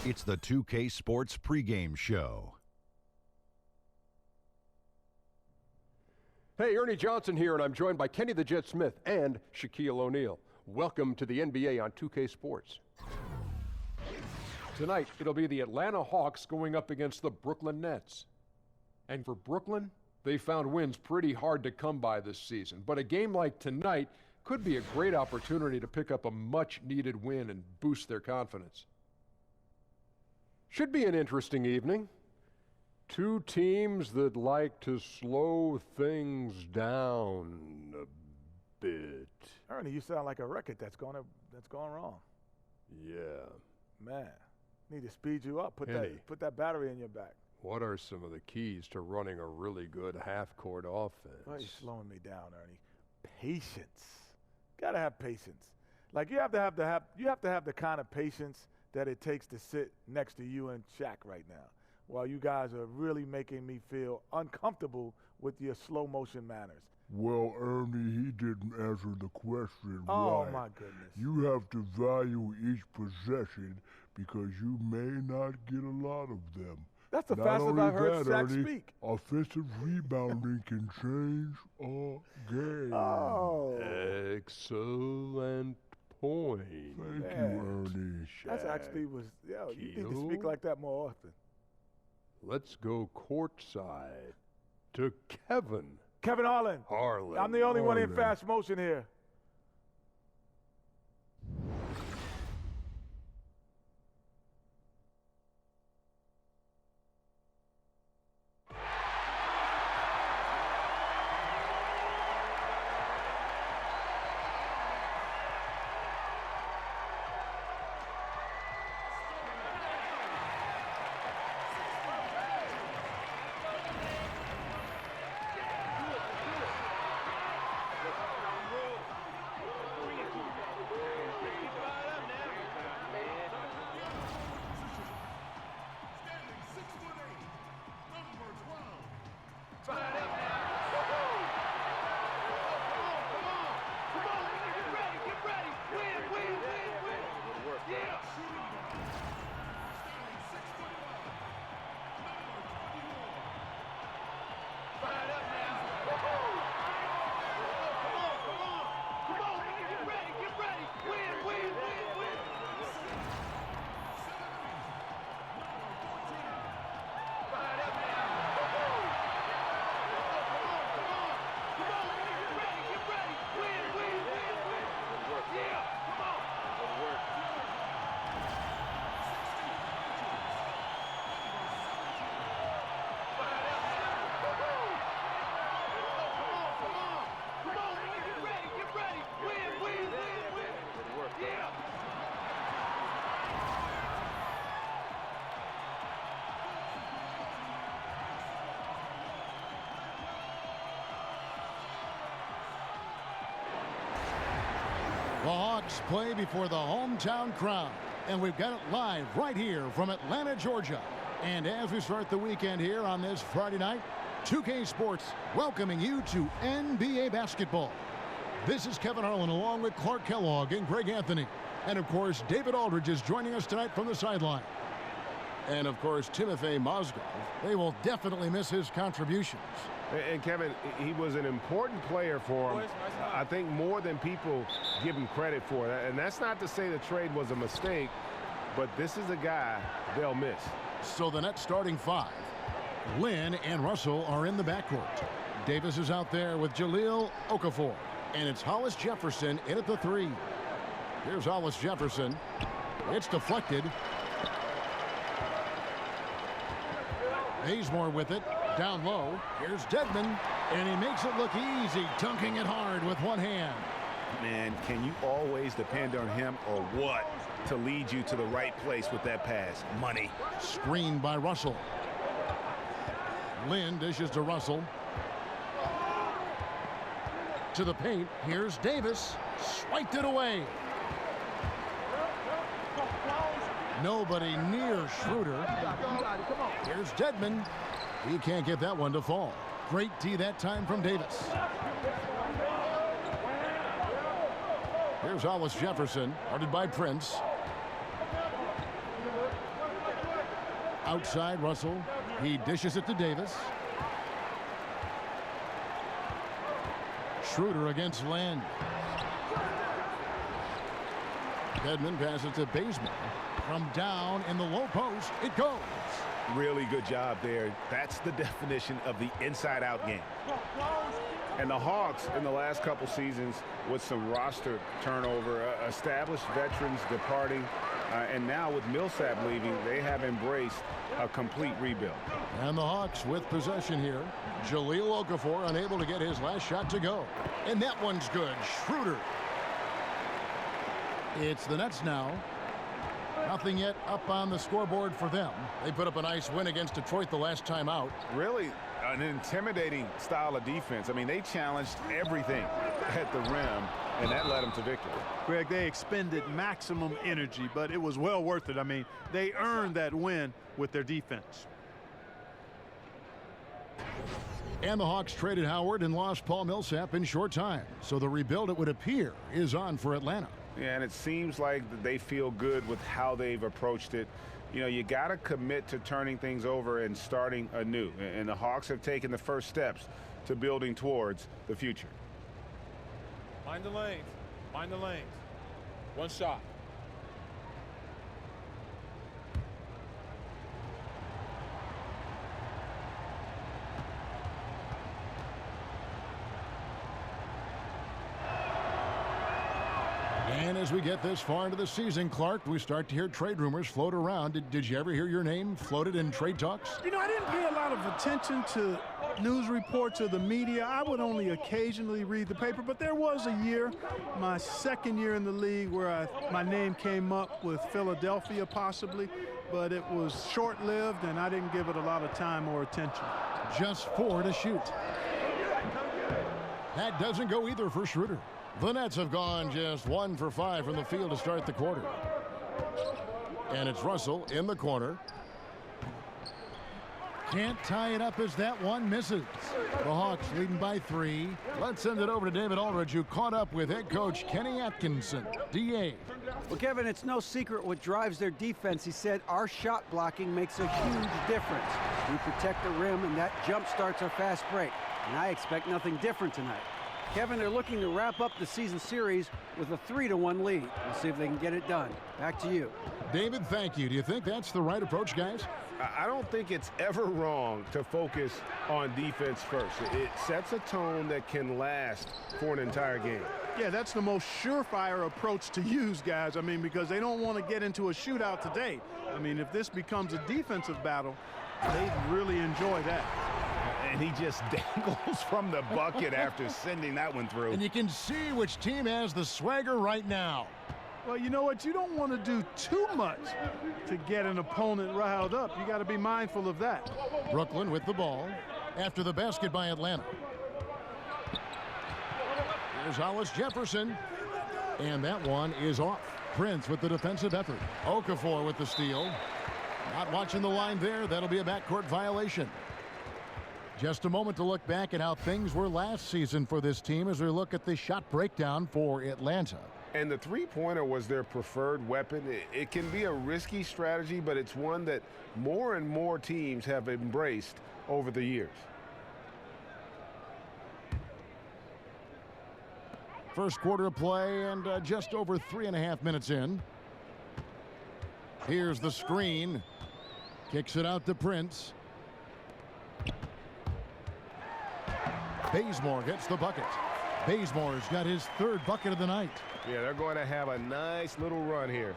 It's the 2K Sports pregame show. Hey, Ernie Johnson here, and I'm joined by Kenny the Jet Smith and Shaquille O'Neal. Welcome to the NBA on 2K Sports. Tonight, it'll be the Atlanta Hawks going up against the Brooklyn Nets. And for Brooklyn, they found wins pretty hard to come by this season. But a game like tonight could be a great opportunity to pick up a much-needed win and boost their confidence. Should be an interesting evening. Two teams that like to slow things down a bit. Ernie, you sound like a record that's going wrong. Yeah. Man, need to speed you up. Put Kenny, that battery in your back. what are some of the keys to running a really good half-court offense? Why are you slowing me down, Ernie? Patience. Gotta have patience. Like you have to have the kind of patience that it takes to sit next to you and Shaq right now, while you guys are really making me feel uncomfortable with your slow motion manners. Well, Ernie, he didn't answer the question Oh, right. my goodness. You have to value each possession because you may not get a lot of them. That's the Not fastest only I've heard that, Shaq Ernie, speak. offensive rebounding can change a game. Oh, Excellent point. Thank you, Ernie. that actually you need to speak like that more often. Let's go courtside to Kevin Harlan. Harlan. I'm the only one in Harlan. fast motion here. The Hawks play before the hometown crowd, and we've got it live right here from Atlanta, Georgia. And as we start the weekend here on this Friday night, 2K Sports welcoming you to NBA basketball. This is Kevin Harlan along with Clark Kellogg and Greg Anthony. And, of course, David Aldridge is joining us tonight from the sideline. And, of course, Timofey Mozgov. They will definitely miss his contributions. And Kevin, he was an important player for him. I think more than people give him credit for. And that's not to say the trade was a mistake, but this is a guy they'll miss. So the Nets starting five. Lynn and Russell are in the backcourt. Davis is out there with Jahlil Okafor. And it's Hollis Jefferson in at the three. Here's Hollis Jefferson. It's deflected. Bazemore with it. Down low. Here's Dedmon. And he makes it look easy, dunking it hard with one hand. Man, can you always depend on him or what to lead you to the right place with that pass? Money. Screened by Russell. Lynn dishes to Russell. To the paint. Here's Davis. Swiped it away. Nobody near Schroeder. Here's Dedmon. He can't get that one to fall. Great D that time from Davis. Here's Hollis Jefferson, guarded by Prince. Outside Russell. He dishes it to Davis. Schroeder against Len. Edmond passes to Bazemore. From down in the low post, it goes. Really good job there. That's the definition of the inside-out game. And the Hawks in the last couple seasons with some roster turnover, established veterans departing, and now with Millsap leaving, they have embraced a complete rebuild. And the Hawks with possession here. Jahlil Okafor unable to get his last shot to go. And that one's good. Schroeder. It's the Nets now. Nothing yet up on the scoreboard for them. They put up a nice win against Detroit the last time out. Really an intimidating style of defense. I mean, they challenged everything at the rim, and that led them to victory. Greg, they expended maximum energy, but it was well worth it. I mean, they earned that win with their defense. And the Hawks traded Howard and lost Paul Millsap in short time. So the rebuild, it would appear, is on for Atlanta. Yeah, and it seems like they feel good with how they've approached it. You know, you got to commit to turning things over and starting anew. And the Hawks have taken the first steps to building towards the future. Mind the lanes. Mind the lanes. One shot. And as we get this far into the season, Clark, we start to hear trade rumors float around. Did you ever hear your name floated in trade talks? You know, I didn't pay a lot of attention to news reports or the media. I would only occasionally read the paper, but there was a year, my second year in the league, where my name came up with Philadelphia possibly, but it was short-lived and I didn't give it a lot of time or attention. Just 4 to shoot. That doesn't go either for Schroeder. The Nets have gone just 1 for 5 from the field to start the quarter. And it's Russell in the corner. Can't tie it up as that one misses. The Hawks leading by 3. Let's send it over to David Aldridge, who caught up with head coach Kenny Atkinson. DA. Well, Kevin, it's no secret what drives their defense. He said our shot blocking makes a huge difference. We protect the rim, and that jump starts our fast break. And I expect nothing different tonight. Kevin, they're looking to wrap up the season series with a 3-1 lead. We'll see if they can get it done. Back to you. David, thank you. Do you think that's the right approach, guys? I don't think it's ever wrong to focus on defense first. It sets a tone that can last for an entire game. Yeah, that's the most surefire approach to use, guys. I mean, because they don't want to get into a shootout today. I mean, if this becomes a defensive battle, they'd really enjoy that. And he just dangles from the bucket after sending that one through. And you can see which team has the swagger right now. Well, you know what? You don't want to do too much to get an opponent riled up. You got to be mindful of that. Brooklyn with the ball after the basket by Atlanta. Here's Hollis Jefferson. And that one is off. Prince with the defensive effort. Okafor with the steal. Not watching the line there. That'll be a backcourt violation. Just a moment to look back at how things were last season for this team as we look at the shot breakdown for Atlanta. And the three-pointer was their preferred weapon. It can be a risky strategy, but it's one that more and more teams have embraced over the years. First quarter of play and just over 3.5 minutes in. Here's the screen. Kicks it out to Prince. Bazemore gets the bucket. Bazemore's got his 3rd bucket of the night. Yeah, they're going to have a nice little run here.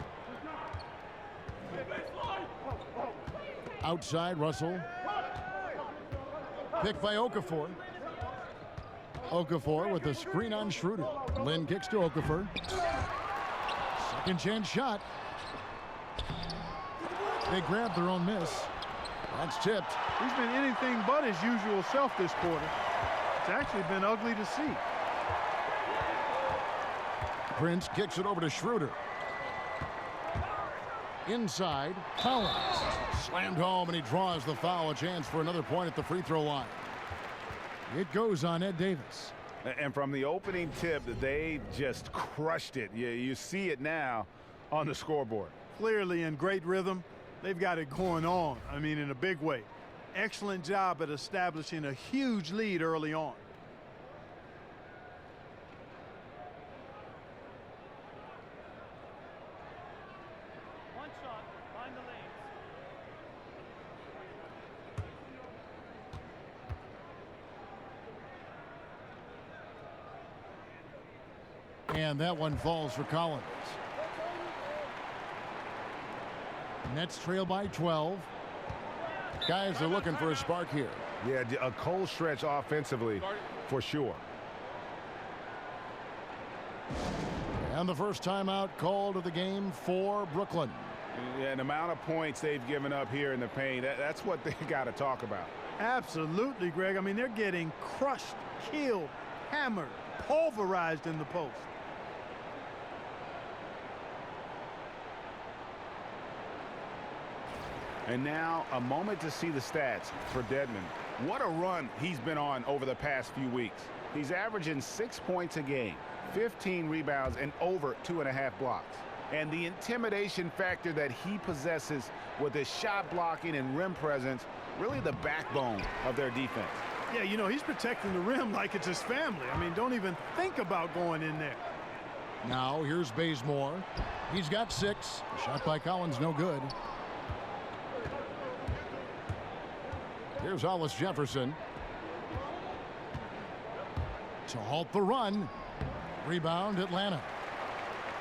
Outside, Russell. Picked by Okafor. Okafor with the screen on Schroeder. Lynn kicks to Okafor. Second chance shot. They grabbed their own miss. That's tipped. He's been anything but his usual self this quarter. It's actually been ugly to see. Prince kicks it over to Schroeder. Inside, Collins. Slammed home, and he draws the foul. A chance for another point at the free throw line. It goes on Ed Davis. And from the opening tip, they just crushed it. You see it now on the scoreboard. Clearly in great rhythm. They've got it going on, I mean, in a big way. Excellent job at establishing a huge lead early on. One shot, find the lanes. And that one falls for Collins. Nets trail by 12. Guys are looking for a spark here. Yeah, a cold stretch offensively for sure. And the first timeout called of the game for Brooklyn. Yeah, and the amount of points they've given up here in the paint, that's what they got to talk about. Absolutely, Greg. I mean, they're getting crushed, killed, hammered, pulverized in the post. And now a moment to see the stats for Dedmon. What a run he's been on over the past few weeks. He's averaging 6 points a game, 15 rebounds, and over 2.5 blocks. And the intimidation factor that he possesses with his shot blocking and rim presence, really the backbone of their defense. Yeah, you know, he's protecting the rim like it's his family. I mean, don't even think about going in there. Now here's Bazemore. He's got 6. The shot by Collins, no good. Here's Hollis Jefferson to halt the run. Rebound, Atlanta.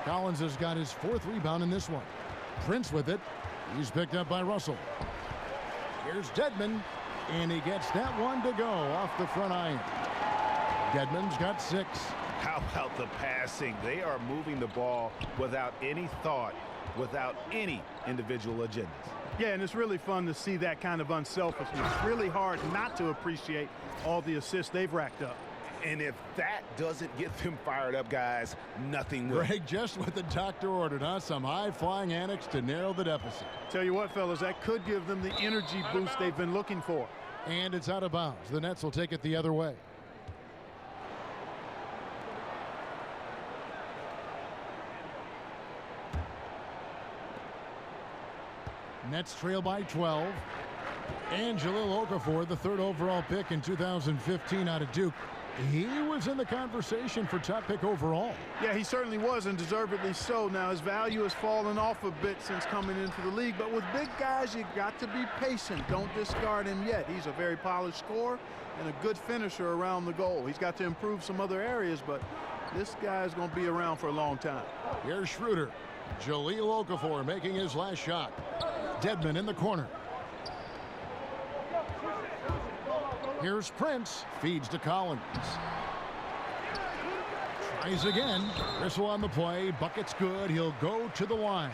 Collins has got his 4th rebound in this one. Prince with it. He's picked up by Russell. Here's Dedmon, and he gets that one to go off the front iron. Dedmon's got 6. How about the passing? They are moving the ball without any thought, without any individual agendas. Yeah, and it's really fun to see that kind of unselfishness. It's really hard not to appreciate all the assists they've racked up. And if that doesn't get them fired up, guys, nothing will. Greg, just what the doctor ordered, huh? Some high-flying antics to narrow the deficit. Tell you what, fellas, that could give them the energy boost they've been looking for. And it's out of bounds. The Nets will take it the other way. Nets trail by 12. And Jahlil Okafor, the 3rd overall pick in 2015 out of Duke. He was in the conversation for top pick overall. Yeah, he certainly was, and deservedly so. Now, his value has fallen off a bit since coming into the league, but with big guys, you got to be patient. Don't discard him yet. He's a very polished scorer and a good finisher around the goal. He's got to improve some other areas, but this guy's going to be around for a long time. Here's Schroeder. Jahlil Okafor making his last shot. Dedmon in the corner. Here's Prince. Feeds to Collins. Tries again. Gristle on the play. Bucket's good. He'll go to the line.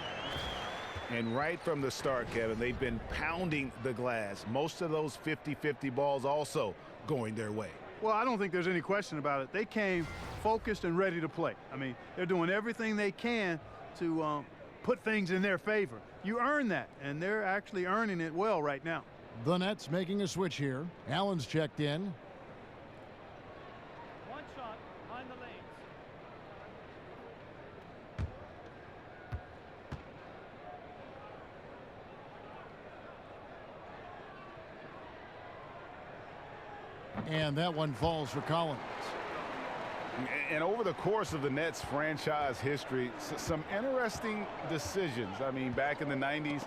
And right from the start, Kevin, they've been pounding the glass. Most of those 50-50 balls also going their way. Well, I don't think there's any question about it. They came focused and ready to play. I mean, they're doing everything they can to put things in their favor. You earn that, and they're actually earning it well right now. The Nets making a switch here. Allen's checked in. One shot, find the lanes. And that one falls for Collins. And over the course of the Nets franchise history, some interesting decisions. I mean, back in the 90s,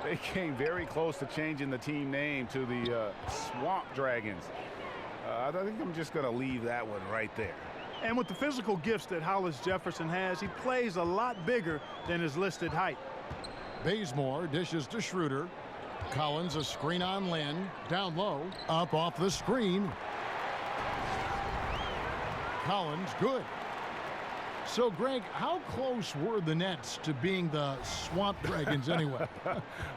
they came very close to changing the team name to the Swamp Dragons. I think I'm just going to leave that one right there. And with the physical gifts that Hollis Jefferson has, he plays a lot bigger than his listed height. Bazemore dishes to Schroeder. Collins a screen on Lynn. Down low. Up off the screen. Collins good. So, Greg, how close were the Nets to being the Swamp Dragons anyway?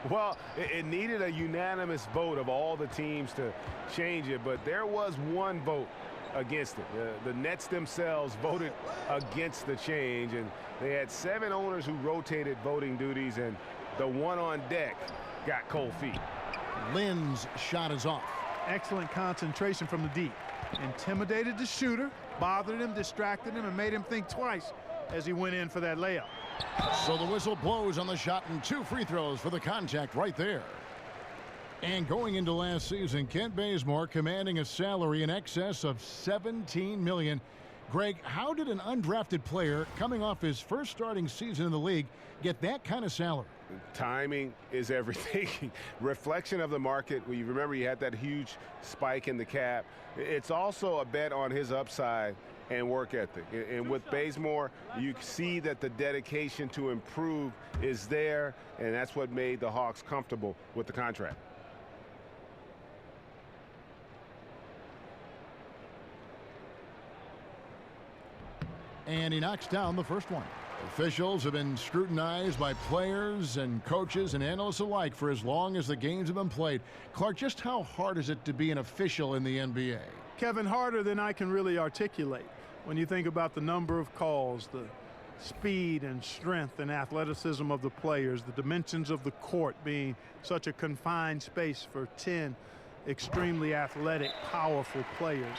Well, it needed a unanimous vote of all the teams to change it, but there was one vote against it. The Nets themselves voted against the change, and they had 7 owners who rotated voting duties, and the one on deck got cold feet. Lynn's shot is off. Excellent concentration from the deep. Intimidated the shooter, bothered him, distracted him, and made him think twice as he went in for that layup. So the whistle blows on the shot and 2 free throws for the contact right there. And going into last season, Kent Bazemore commanding a salary in excess of $17 million. Greg, how did an undrafted player coming off his first starting season in the league get that kind of salary? Timing is everything. Reflection of the market. Well, you remember you had that huge spike in the cap. It's also a bet on his upside and work ethic. And with Bazemore, you see that the dedication to improve is there, and that's what made the Hawks comfortable with the contract. And he knocks down the first one. Officials have been scrutinized by players and coaches and analysts alike for as long as the games have been played. Clark, just how hard is it to be an official in the NBA? Kevin, harder than I can really articulate. When you think about the number of calls, the speed and strength and athleticism of the players, the dimensions of the court being such a confined space for 10 extremely athletic, powerful players.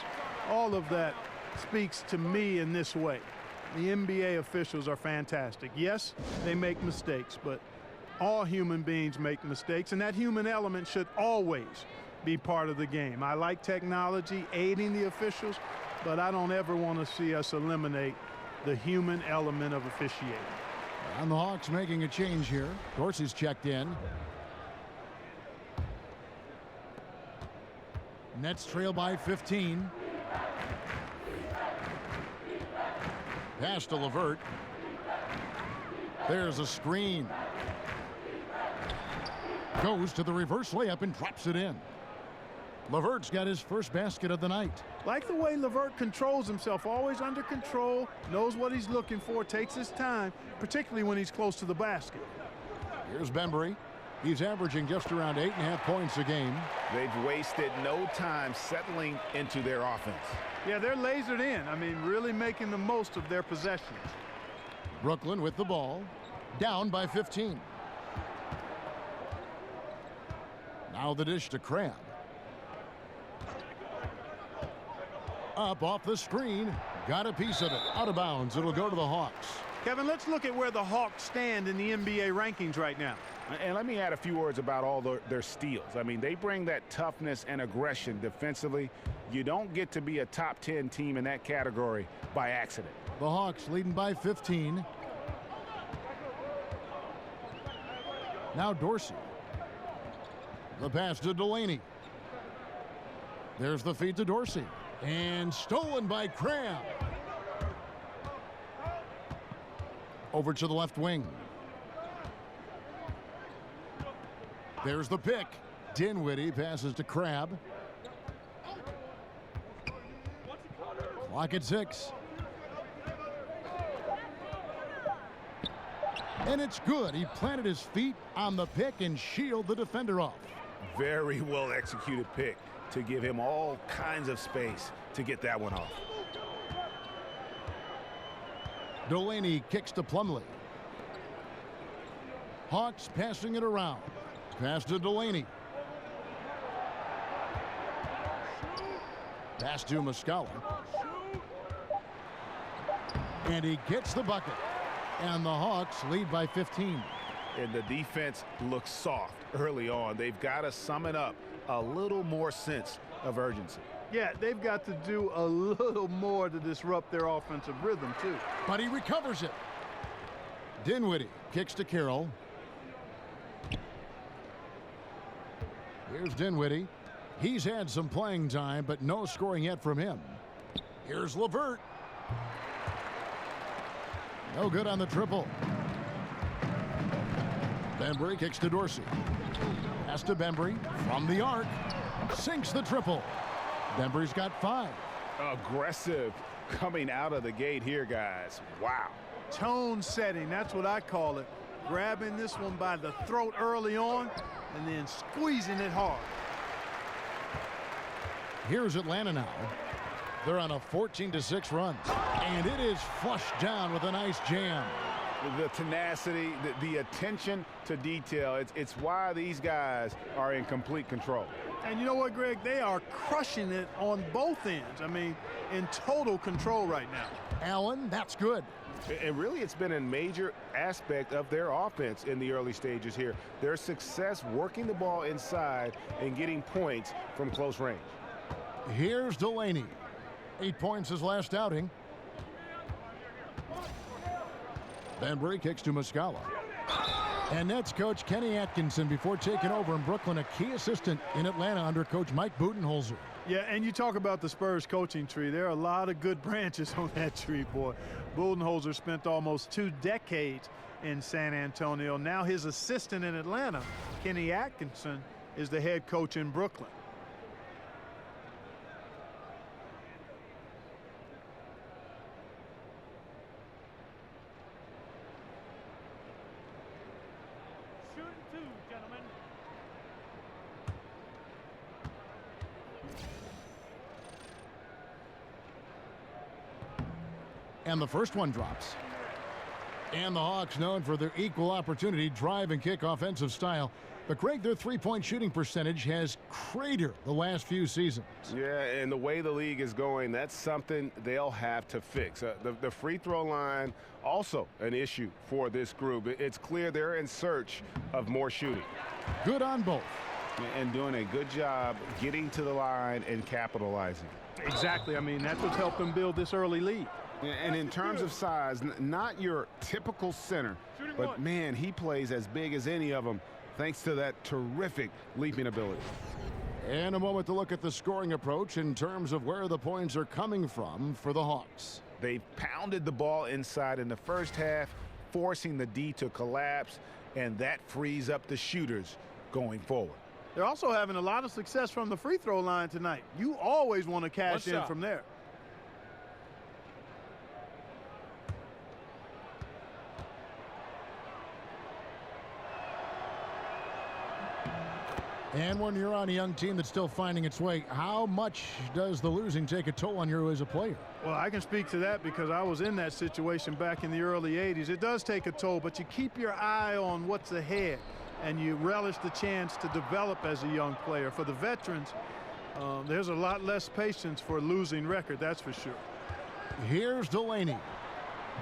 All of that speaks to me in this way. The NBA officials are fantastic. Yes, they make mistakes, but all human beings make mistakes, and that human element should always be part of the game. I like technology aiding the officials, but I don't ever want to see us eliminate the human element of officiating. And the Hawks making a change here. Dorsey's checked in. Nets trail by 15. Pass to LeVert. There's a screen. Goes to the reverse layup and drops it in. LeVert's got his first basket of the night. Like the way LeVert controls himself, always under control, knows what he's looking for, takes his time, particularly when he's close to the basket. Here's Bembry. He's averaging just around 8.5 points a game. They've wasted no time settling into their offense. Yeah, they're lasered in. I mean, really making the most of their possessions. Brooklyn with the ball. Down by 15. Now the dish to Crabbe. Up off the screen. Got a piece of it. Out of bounds. It'll go to the Hawks. Kevin, let's look at where the Hawks stand in the NBA rankings right now. And let me add a few words about all their steals. I mean, they bring that toughness and aggression defensively. You don't get to be a top 10 team in that category by accident. The Hawks leading by 15. Now Dorsey. The pass to Delaney. There's the feed to Dorsey. And stolen by Crabbe. Over to the left wing. There's the pick. Dinwiddie passes to Crabbe. Clock at 6. And it's good. He planted his feet on the pick and shielded the defender off. Very well executed pick to give him all kinds of space to get that one off. Delaney kicks to Plumlee. Hawks passing it around. Pass to Delaney. Pass to Muscala. And he gets the bucket. And the Hawks lead by 15. And the defense looks soft early on. They've got to sum it up. A little more sense of urgency. Yeah, they've got to do a little more to disrupt their offensive rhythm, too. But he recovers it. Dinwiddie kicks to Carroll. Here's Dinwiddie. He's had some playing time, but no scoring yet from him. Here's LeVert. No good on the triple. Bembry kicks to Dorsey. Pass to Bembry from the arc. Sinks the triple. Bembry's got 5. Aggressive coming out of the gate here, guys. Wow. Tone setting, that's what I call it. Grabbing this one by the throat early on and then squeezing it hard. Here's Atlanta now. They're on a 14-6 run. And it is flushed down with a nice jam. The tenacity, the attention to detail, it's why these guys are in complete control. And you know what, Greg? They are crushing it on both ends. I mean, in total control right now. Allen, that's good. And really, it's been a major aspect of their offense in the early stages here. Their success working the ball inside and getting points from close range. Here's Delaney. 8 points his last outing. Banbury kicks to Muscala. And that's Coach Kenny Atkinson before taking over in Brooklyn, a key assistant in Atlanta under Coach Mike Budenholzer. Yeah, and you talk about the Spurs coaching tree. There are a lot of good branches on that tree, boy. Budenholzer spent almost 2 decades in San Antonio. Now his assistant in Atlanta, Kenny Atkinson, is the head coach in Brooklyn. And the first one drops. And the Hawks, known for their equal opportunity drive and kick offensive style. But Greg, their three-point shooting percentage has cratered the last few seasons. Yeah, and the way the league is going, that's something they'll have to fix. The free throw line, also an issue for this group. It's clear they're in search of more shooting. Good on both. And doing a good job getting to the line and capitalizing. Exactly. I mean, that's what's helped them build this early lead. And in terms of size, not your typical center, but man, he plays as big as any of them thanks to that terrific leaping ability. And a moment to look at the scoring approach in terms of where the points are coming from for the Hawks. They pounded the ball inside in the first half, forcing the D to collapse, and that frees up the shooters going forward. They're also having a lot of success from the free throw line tonight. You always want to cash in from there. And when you're on a young team that's still finding its way, how much does the losing take a toll on you as a player? Well, I can speak to that because I was in that situation back in the early 80s. It does take a toll, but you keep your eye on what's ahead, and you relish the chance to develop as a young player. For the veterans, there's a lot less patience for a losing record, that's for sure. Here's Delaney.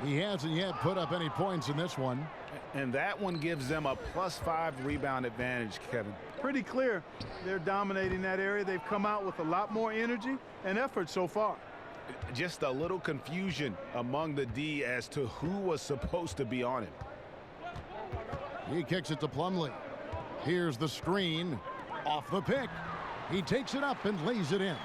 He hasn't yet put up any points in this one. And that one gives them a +5 rebound advantage, Kevin. Pretty clear they're dominating that area. They've come out with a lot more energy and effort so far. Just a little confusion among the D as to who was supposed to be on him. He kicks it to Plumlee. Here's the screen. Off the pick. He takes it up and lays it in.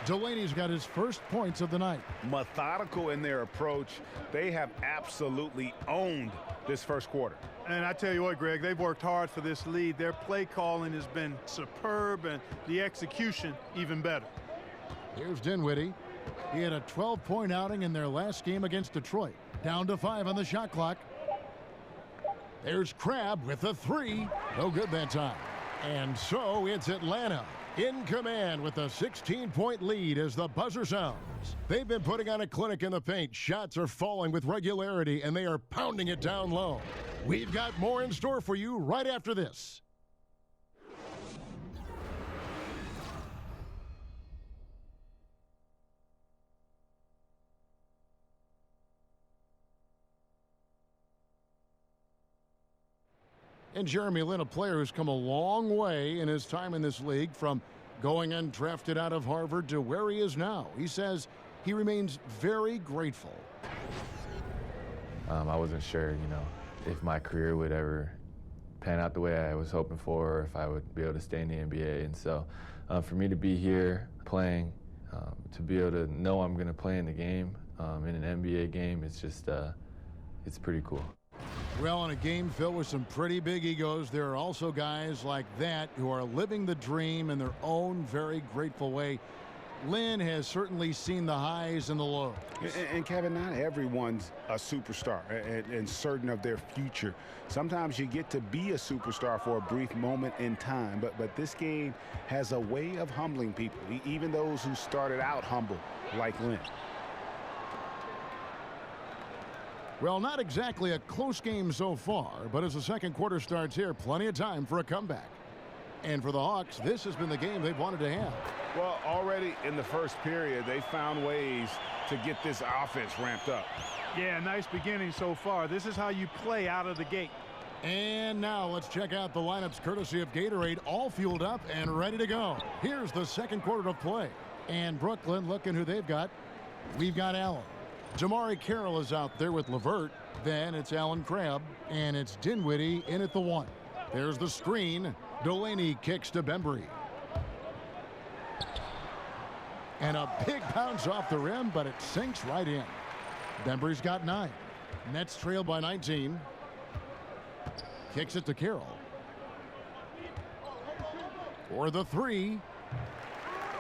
Delaney's got his first points of the night. Methodical in their approach. They have absolutely owned this first quarter. And I tell you what, Greg, they've worked hard for this lead. Their play calling has been superb, and the execution even better. Here's Dinwiddie. He had a 12-point outing in their last game against Detroit. Down to 5 on the shot clock. There's Crabb with a 3. No good that time. And so it's Atlanta in command with a 16-point lead as the buzzer sounds. They've been putting on a clinic in the paint. Shots are falling with regularity, and they are pounding it down low. We've got more in store for you right after this. And Jeremy Lin, a player who's come a long way in his time in this league, from going undrafted out of Harvard to where he is now. He says he remains very grateful. I wasn't sure, if my career would ever pan out the way I was hoping for, or if I would be able to stay in the NBA. And so for me to be here playing, to be able to know I'm going to play in the game, in an NBA game, it's just, it's pretty cool. Well, in a game filled with some pretty big egos, there are also guys like that who are living the dream in their own very grateful way. Lin has certainly seen the highs and the lows. And Kevin, not everyone's a superstar and certain of their future. Sometimes you get to be a superstar for a brief moment in time, but this game has a way of humbling people, even those who started out humble, like Lin. Well, not exactly a close game so far, but as the second quarter starts here, plenty of time for a comeback. And for the Hawks, this has been the game they've wanted to have. Well, already in the first period, they found ways to get this offense ramped up. Yeah, nice beginning so far. This is how you play out of the gate. And now let's check out the lineups courtesy of Gatorade, all fueled up and ready to go. Here's the second quarter of play. And Brooklyn, looking who they've got. We've got Allen. Jamari Carroll is out there with LeVert. Then it's Allen Crabbe, and it's Dinwiddie in at the 1. There's the screen. Delaney kicks to Bembry. And a big bounce off the rim, but it sinks right in. Bembry's got 9. Nets trail by 19. Kicks it to Carroll. For the 3.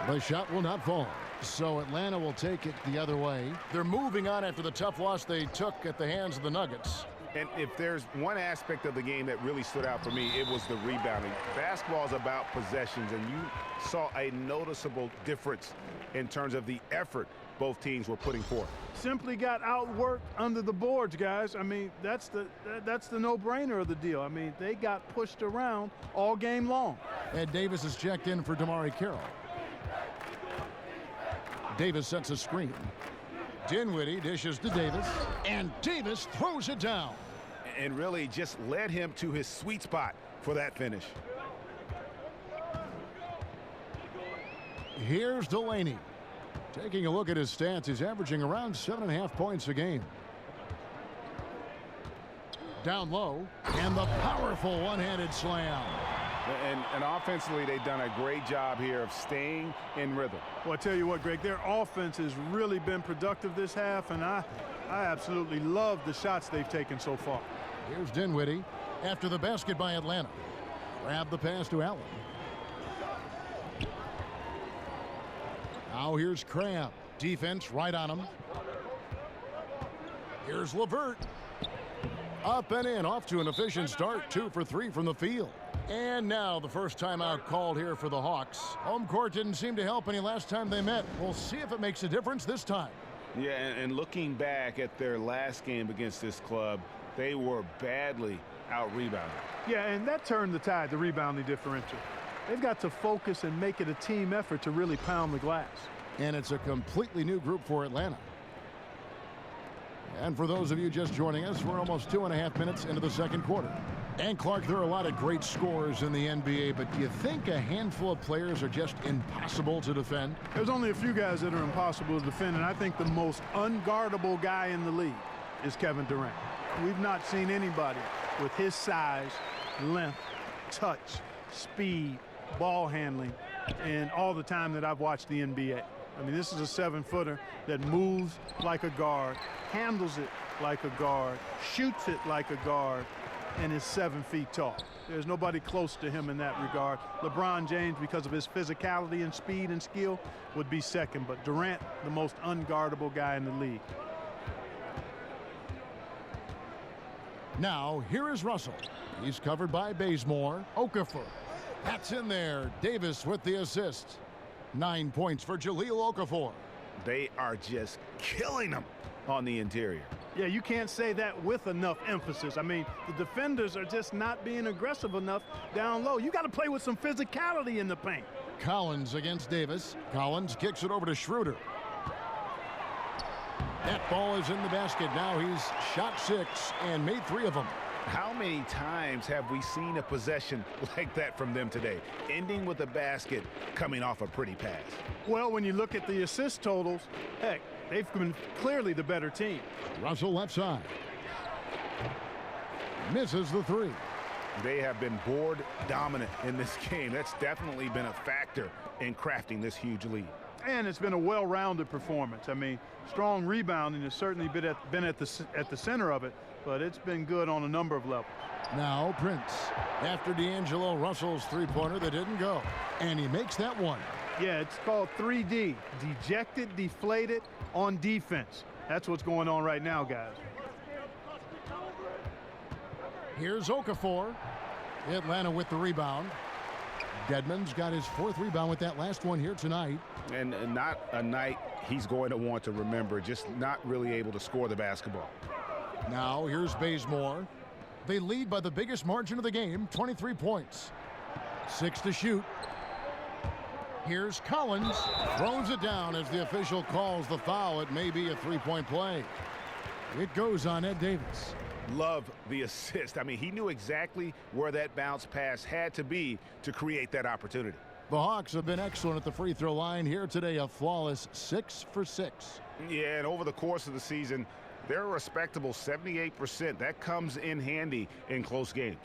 The shot will not fall. So Atlanta will take it the other way. They're moving on after the tough loss they took at the hands of the Nuggets. And if there's one aspect of the game that really stood out for me, it was the rebounding. Basketball is about possessions, and you saw a noticeable difference in terms of the effort both teams were putting forth. Simply got outworked under the boards, guys. I mean, that's the no-brainer of the deal. I mean, they got pushed around all game long. Ed Davis is checked in for Jamari Carroll. Davis sets a screen. Dinwiddie dishes to Davis, and Davis throws it down. And really just led him to his sweet spot for that finish. Here's Delaney. Taking a look at his stats, he's averaging around 7.5 points a game. Down low, and the powerful one-handed slam. And offensively, they've done a great job here of staying in rhythm. Well, I tell you what, Greg, their offense has really been productive this half, and I absolutely love the shots they've taken so far. Here's Dinwiddie after the basket by Atlanta. Grab the pass to Allen. Now here's Crabbe. Defense right on him. Here's LeVert. Up and in, off to an efficient start. 2 for 3 from the field. And now the first timeout called here for the Hawks. Home court didn't seem to help any last time they met. We'll see if it makes a difference this time. Yeah, and looking back at their last game against this club, they were badly out-rebounded. Yeah, and that turned the tide, the rebounding differential. They've got to focus and make it a team effort to really pound the glass. And it's a completely new group for Atlanta. And for those of you just joining us, we're almost 2.5 minutes into the second quarter. And Clark, there are a lot of great scorers in the NBA, but do you think a handful of players are just impossible to defend? There's only a few guys that are impossible to defend, and I think the most unguardable guy in the league is Kevin Durant. We've not seen anybody with his size, length, touch, speed, ball handling, and all the time that I've watched the NBA. I mean, this is a 7-footer that moves like a guard, handles it like a guard, shoots it like a guard, and is 7 feet tall. There's nobody close to him in that regard. LeBron James, because of his physicality and speed and skill, would be second, but Durant, the most unguardable guy in the league. Now, here is Russell. He's covered by Bazemore. Okafor. That's in there. Davis with the assist. 9 points for Jahlil Okafor. They are just killing them on the interior. Yeah, you can't say that with enough emphasis. I mean, the defenders are just not being aggressive enough down low. You got to play with some physicality in the paint. Collins against Davis. Collins kicks it over to Schroeder. That ball is in the basket. Now he's shot 6 and made 3 of them. How many times have we seen a possession like that from them today, ending with a basket coming off a pretty pass? Well, when you look at the assist totals, heck, they've been clearly the better team. Russell left side. Misses the 3. They have been board dominant in this game. That's definitely been a factor in crafting this huge lead. And it's been a well-rounded performance. I mean, strong rebounding has certainly been at the center of it, but it's been good on a number of levels. Now Prince, after D'Angelo Russell's three-pointer that didn't go, and he makes that one. Yeah, it's called 3D, dejected, deflated, on defense. That's what's going on right now, guys. Here's Okafor. Atlanta with the rebound. Dedmon's got his 4th rebound with that last one here tonight. And not a night he's going to want to remember, just not really able to score the basketball. Now here's Bazemore. They lead by the biggest margin of the game, 23 points. 6 to shoot. Here's Collins. Throws it down as the official calls the foul. It may be a three-point play. It goes on Ed Davis. Love the assist. I mean, he knew exactly where that bounce pass had to be to create that opportunity. The Hawks have been excellent at the free throw line here today. A flawless 6 for 6. Yeah, and over the course of the season, they're a respectable 78%. That comes in handy in close games.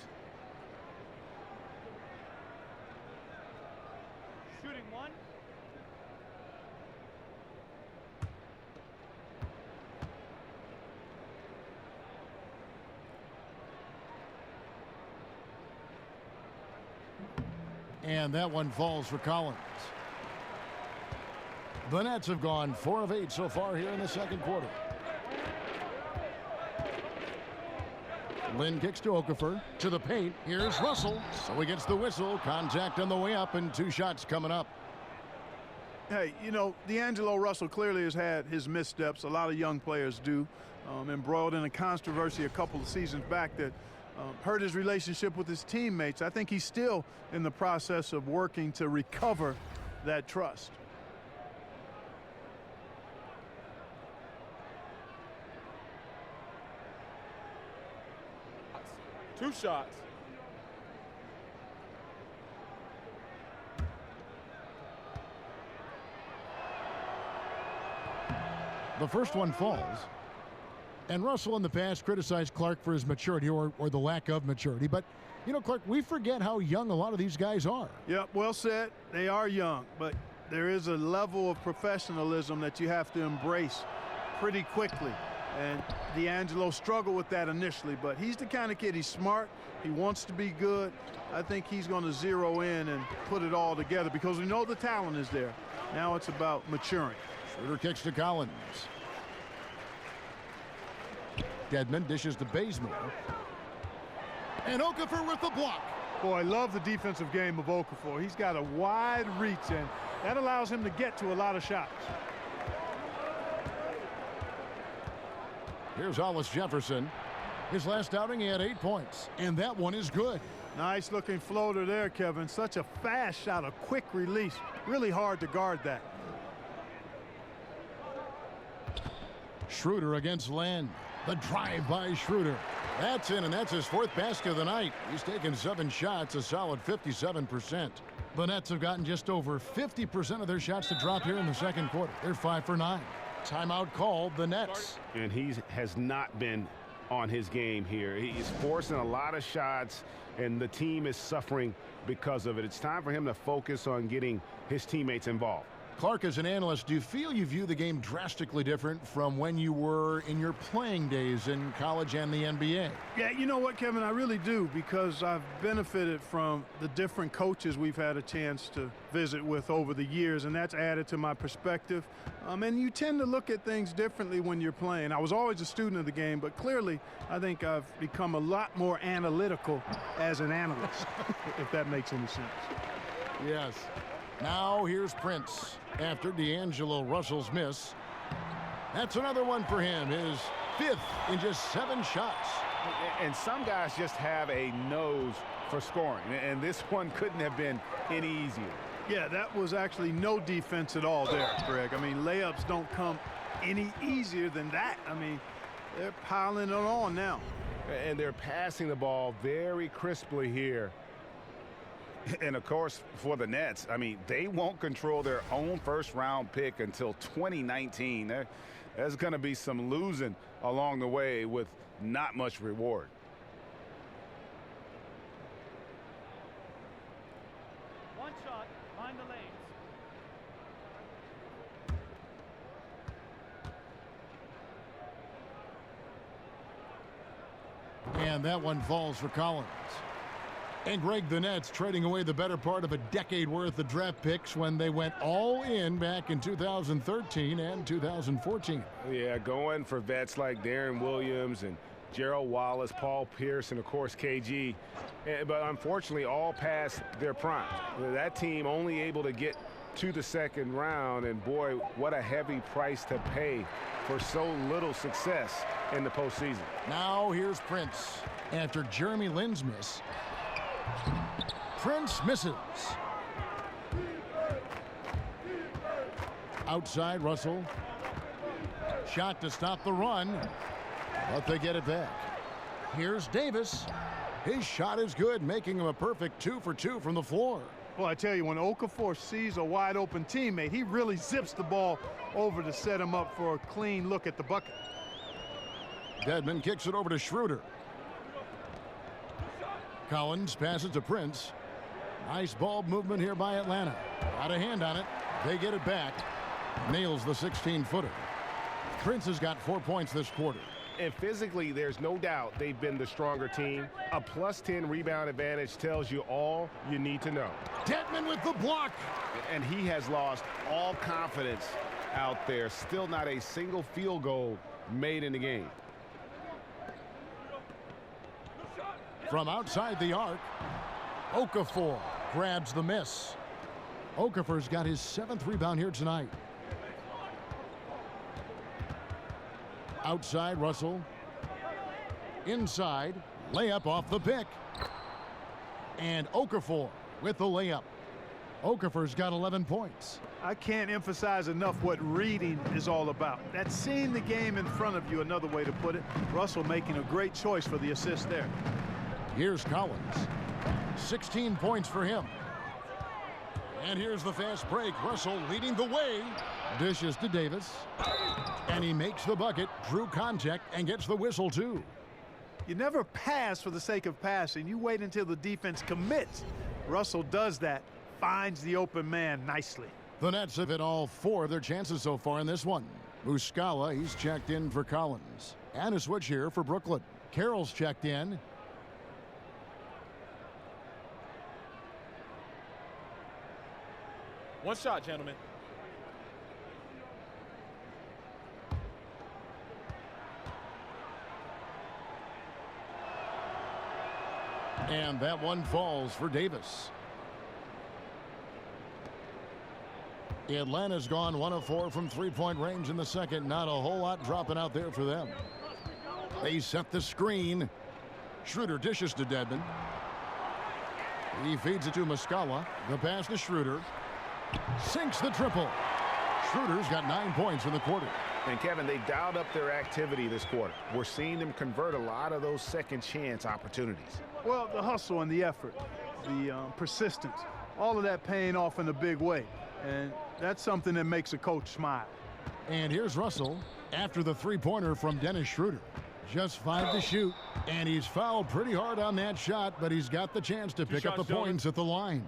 Shooting one. And that one falls for Collins. The Nets have gone 4 of 8 so far here in the second quarter. Lynn kicks to Okafor. To the paint. Here's Russell. So he gets the whistle. Contact on the way up and 2 shots coming up. Hey, you know, D'Angelo Russell clearly has had his missteps. A lot of young players do. Embroiled in a controversy a couple of seasons back that hurt his relationship with his teammates. I think he's still in the process of working to recover that trust. Two shots. The first one falls. And Russell in the past criticized Clark for his maturity or the lack of maturity. But, you know, Clark, we forget how young a lot of these guys are. Yep, well said. They are young, but there is a level of professionalism that you have to embrace pretty quickly. And D'Angelo struggled with that initially, but he's the kind of kid, he's smart, he wants to be good. I think he's going to zero in and put it all together because we know the talent is there. Now it's about maturing. Schroeder kicks to Collins. Dedmon dishes to Bazemore. And Okafor with the block. Boy, I love the defensive game of Okafor. He's got a wide reach, and that allows him to get to a lot of shots. Here's Hollis Jefferson. His last outing, he had 8 points, and that one is good. Nice looking floater there, Kevin. Such a fast shot, a quick release. Really hard to guard that. Schroeder against Len. The drive by Schroeder. That's in, and that's his 4th basket of the night. He's taken 7 shots, a solid 57%. The Nets have gotten just over 50% of their shots to drop here in the second quarter. They're 5 for 9. Timeout called the Nets. And he has not been on his game here. He's forcing a lot of shots, and the team is suffering because of it. It's time for him to focus on getting his teammates involved. Clark, as an analyst, do you feel you view the game drastically different from when you were in your playing days in college and the NBA? Yeah, you know what, Kevin, I really do, because I've benefited from the different coaches we've had a chance to visit with over the years, and that's added to my perspective. And you tend to look at things differently when you're playing. I was always a student of the game, but clearly I think I've become a lot more analytical as an analyst, if that makes any sense. Yes. Now here's Prince after D'Angelo Russell's miss. That's another one for him, his 5th in just 7 shots. And some guys just have a nose for scoring, and this one couldn't have been any easier. Yeah, that was actually no defense at all there, Greg. I mean, layups don't come any easier than that. I mean, they're piling it on now. And they're passing the ball very crisply here. And, of course, for the Nets, I mean, they won't control their own first-round pick until 2019. There's going to be some losing along the way with not much reward. One shot, mind the lanes. And that one falls for Collins. And Greg, the Nets trading away the better part of a decade worth of draft picks when they went all in back in 2013 and 2014. Yeah, going for vets like Darren Williams and Gerald Wallace, Paul Pierce, and of course KG. But unfortunately all past their prime. That team only able to get to the second round, and boy, what a heavy price to pay for so little success in the postseason. Now here's Prince after Jeremy Lin's miss. Prince misses. Outside, Russell. Shot to stop the run, but they get it back. Here's Davis. His shot is good, making him a perfect 2 for 2 from the floor. Well, I tell you, when Okafor sees a wide-open teammate, he really zips the ball over to set him up for a clean look at the bucket. Dedmon kicks it over to Schroeder. Collins passes to Prince. Nice ball movement here by Atlanta. Got a hand on it. They get it back. Nails the 16-footer. Prince has got 4 points this quarter. And physically, there's no doubt they've been the stronger team. A +10 rebound advantage tells you all you need to know. Dedmon with the block. And he has lost all confidence out there. Still not a single field goal made in the game. From outside the arc, Okafor grabs the miss. Okafor's got his 7th rebound here tonight. Outside, Russell. Inside, layup off the pick. And Okafor with the layup. Okafor's got 11 points. I can't emphasize enough what reading is all about. That's seeing the game in front of you, another way to put it. Russell making a great choice for the assist there. Here's Collins. 16 points for him. And here's the fast break. Russell leading the way. Dishes to Davis. And he makes the bucket, drew contact, and gets the whistle, too. You never pass for the sake of passing. You wait until the defense commits. Russell does that, finds the open man nicely. The Nets have hit all 4 of their chances so far in this one. Muscala, he's checked in for Collins. And a switch here for Brooklyn. Carroll's checked in. One shot, gentlemen. And that one falls for Davis. Atlanta's gone 1 of 4 from 3-point range in the second. Not a whole lot dropping out there for them. They set the screen. Schroeder dishes to Dedmon. He feeds it to Muscala. The pass to Schroeder. Sinks the triple. Schroeder's got 9 points in the quarter. And Kevin, they dialed up their activity this quarter. We're seeing them convert a lot of those second chance opportunities. Well, the hustle and the effort, the persistence, all of that paying off in a big way. And that's something that makes a coach smile. And here's Russell after the 3-pointer from Dennis Schroeder. Just 5 to shoot, and he's fouled pretty hard on that shot, but he's got the chance to pick up the points at the line.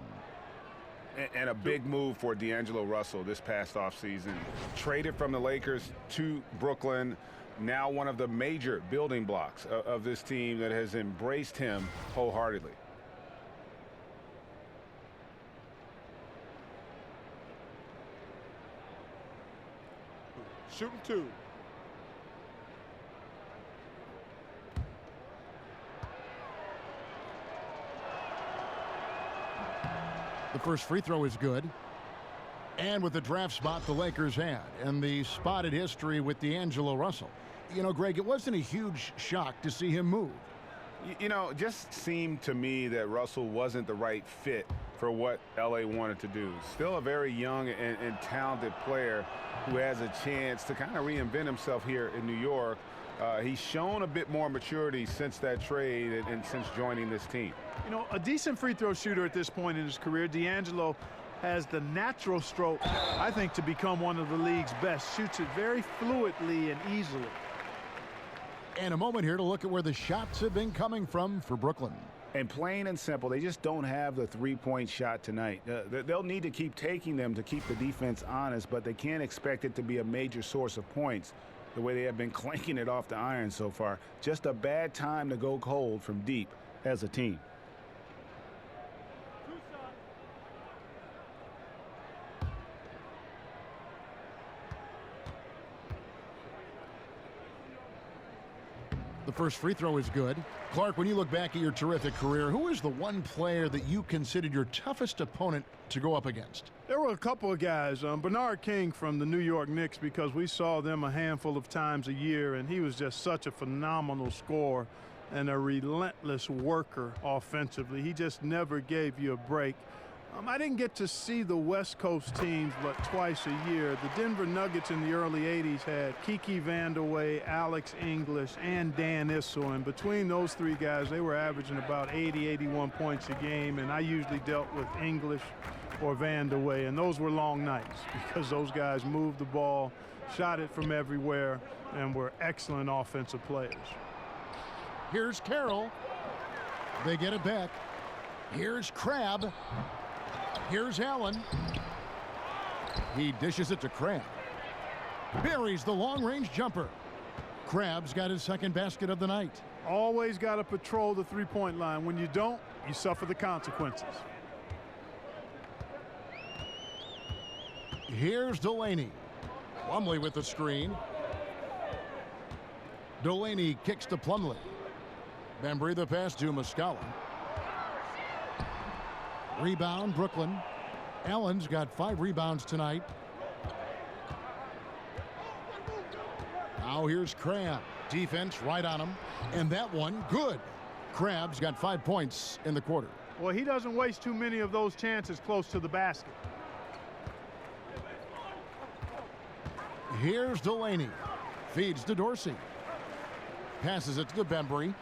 And a big move for D'Angelo Russell this past offseason. Traded from the Lakers to Brooklyn. Now one of the major building blocks of this team that has embraced him wholeheartedly. Shooting 2. The first free throw is good. And with the draft spot the Lakers had and the spotted history with D'Angelo Russell. You know, Greg, it wasn't a huge shock to see him move. You know, it just seemed to me that Russell wasn't the right fit for what L.A. wanted to do. Still a very young and talented player who has a chance to kind of reinvent himself here in New York. He's shown a bit more maturity since that trade and since joining this team. You know, a decent free throw shooter at this point in his career. D'Angelo has the natural stroke, I think, to become one of the league's best. Shoots it very fluidly and easily. And a moment here to look at where the shots have been coming from for Brooklyn. And plain and simple, they just don't have the three-point shot tonight. They'll need to keep taking them to keep the defense honest, but they can't expect it to be a major source of points the way they have been clanking it off the iron so far. Just a bad time to go cold from deep as a team. The first free throw is good. Clark, when you look back at your terrific career, who is the one player that you considered your toughest opponent to go up against? There were a couple of guys. Bernard King from the New York Knicks, because we saw them a handful of times a year, and he was just such a phenomenal scorer. and a relentless worker offensively. He just never gave you a break. I didn't get to see the West Coast teams but twice a year. The Denver Nuggets in the early 80s had Kiki Vandeweghe, Alex English, and Dan Issel. And between those three guys, they were averaging about 80, 81 points a game. And I usually dealt with English or Vandeweghe. And those were long nights because those guys moved the ball, shot it from everywhere, and were excellent offensive players. Here's Carroll. They get it back. Here's Crabb. Here's Allen. He dishes it to Crabb. Buries the long-range jumper. Crabb's got his second basket of the night. Always got to patrol the three-point line. When you don't, you suffer the consequences. Here's Delaney. Plumlee with the screen. Delaney kicks to Plumlee. Bembry the pass to Muscala. Rebound, Brooklyn. Allen's got 5 rebounds tonight. Now here's Crabb. Defense right on him. And that one, good. Crabb's got 5 points in the quarter. Well, he doesn't waste too many of those chances close to the basket. Here's Delaney. Feeds to Dorsey. Passes it to Bembry.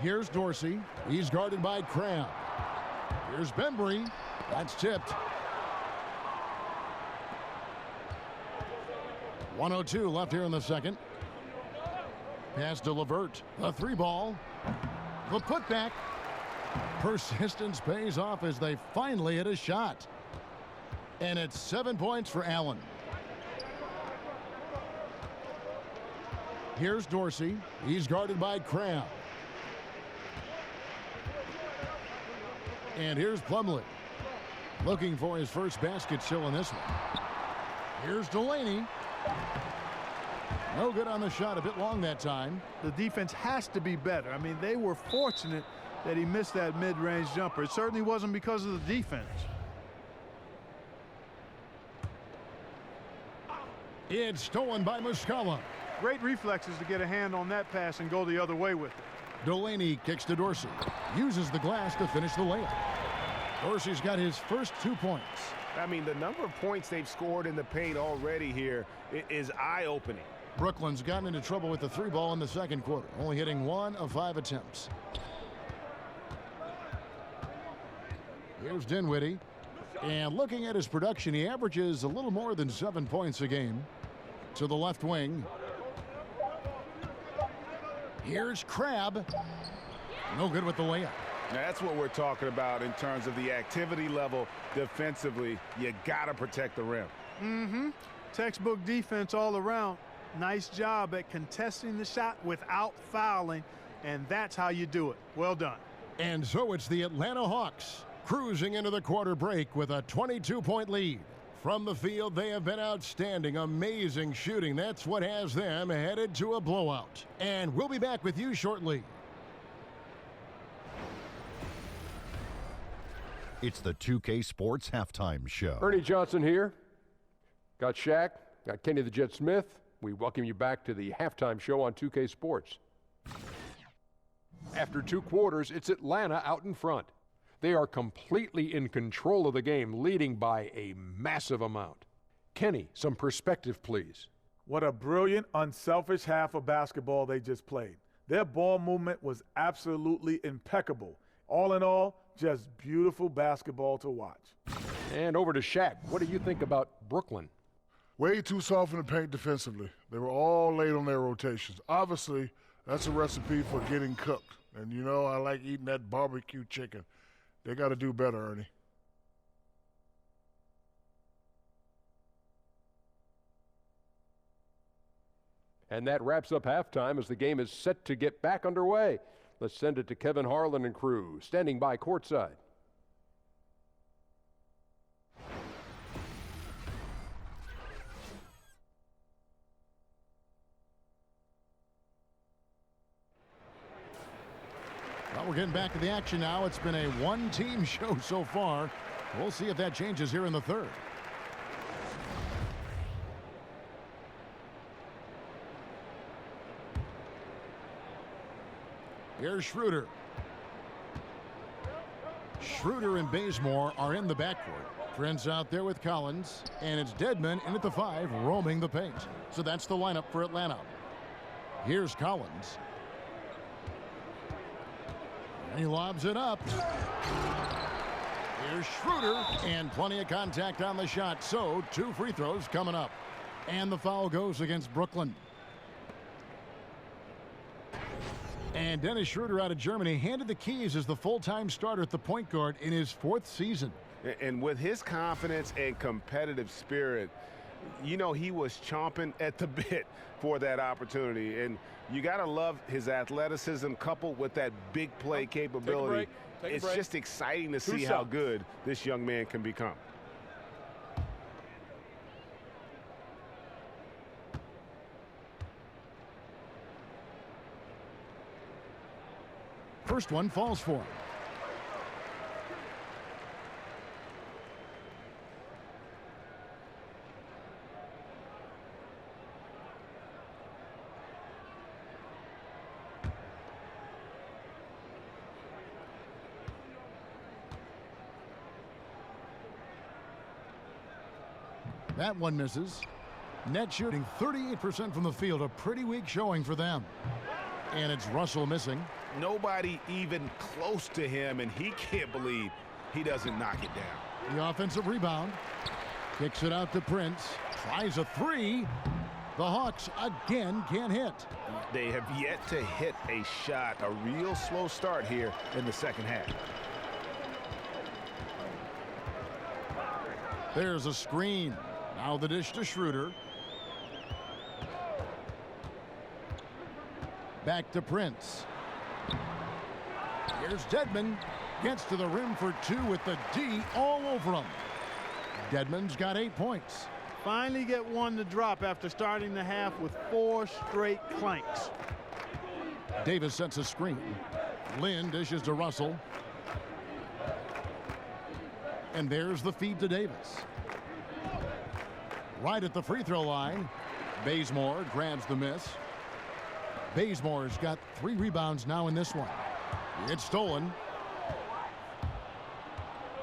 Here's Dorsey. He's guarded by Crabb. Here's Bembry. That's tipped. 1:02 left here in the second. Pass to LeVert. The 3-ball. The putback. Persistence pays off as they finally hit a shot. And it's 7 points for Allen. Here's Dorsey. He's guarded by Crabb. And here's Plumlee. Looking for his first basket still in this one. Here's Delaney. No good on the shot. A bit long that time. The defense has to be better. I mean, they were fortunate that he missed that mid-range jumper. It certainly wasn't because of the defense. It's stolen by Muscala. Great reflexes to get a hand on that pass and go the other way with it. Delaney kicks to Dorsey. Uses the glass to finish the layup. Dorsey's got his first 2 points. I mean, the number of points they've scored in the paint already here is eye-opening. Brooklyn's gotten into trouble with the 3-ball in the second quarter, only hitting 1 of 5 attempts. Here's Dinwiddie. And looking at his production, he averages a little more than 7 points a game. To the left wing. Here's Crabb. No good with the layup. Now that's what we're talking about in terms of the activity level defensively. You got to protect the rim. Textbook defense all around. Nice job at contesting the shot without fouling, and that's how you do it. Well done. And so it's the Atlanta Hawks cruising into the quarter break with a 22-point lead. From the field, they have been outstanding. Amazing shooting. That's what has them headed to a blowout. And we'll be back with you shortly. It's the 2K Sports Halftime Show. Ernie Johnson here. Got Shaq, got Kenny the Jet Smith. We welcome you back to the halftime show on 2K Sports. After 2 quarters, it's Atlanta out in front. They are completely in control of the game, leading by a massive amount. Kenny, some perspective, please. What a brilliant, unselfish half of basketball they just played. Their ball movement was absolutely impeccable. All in all, just beautiful basketball to watch. And over to Shaq. What do you think about Brooklyn? Way too soft in the paint defensively. They were all late on their rotations. Obviously, that's a recipe for getting cooked. And you know, I like eating that barbecue chicken. They got to do better, Ernie. And that wraps up halftime as the game is set to get back underway. Let's send it to Kevin Harlan and crew, standing by courtside. Well, we're getting back to the action now. It's been a one-team show so far. We'll see if that changes here in the third. Here's Schroeder. Schroeder and Bazemore are in the backcourt. Prince out there with Collins, and it's Dedmon in at the 5, roaming the paint. So that's the lineup for Atlanta. Here's Collins. He lobs it up. Here's Schroeder, and plenty of contact on the shot. So 2 free throws coming up. And the foul goes against Brooklyn. And Dennis Schroeder out of Germany handed the keys as the full-time starter at the point guard in his 4th season. And with his confidence and competitive spirit, you know, he was chomping at the bit for that opportunity. And you got to love his athleticism coupled with that big play capability. It's just exciting to see how good this young man can become. First one falls for him. That one misses. Net shooting 38% from the field, a pretty weak showing for them. And it's Russell missing. Nobody even close to him, and he can't believe he doesn't knock it down. The offensive rebound. Kicks it out to Prince. Tries a 3. The Hawks again can't hit. They have yet to hit a shot. A real slow start here in the second half. There's a screen. Now the dish to Schroeder. Back to Prince. Here's Dedmon. Gets to the rim for 2 with the D all over him. Dedmon's got 8 points. Finally get one to drop after starting the half with 4 straight clanks. Davis sets a screen. Lynn dishes to Russell. And there's the feed to Davis. Right at the free throw line. Bazemore grabs the miss. Bazemore's got 3 rebounds now in this one. It's stolen.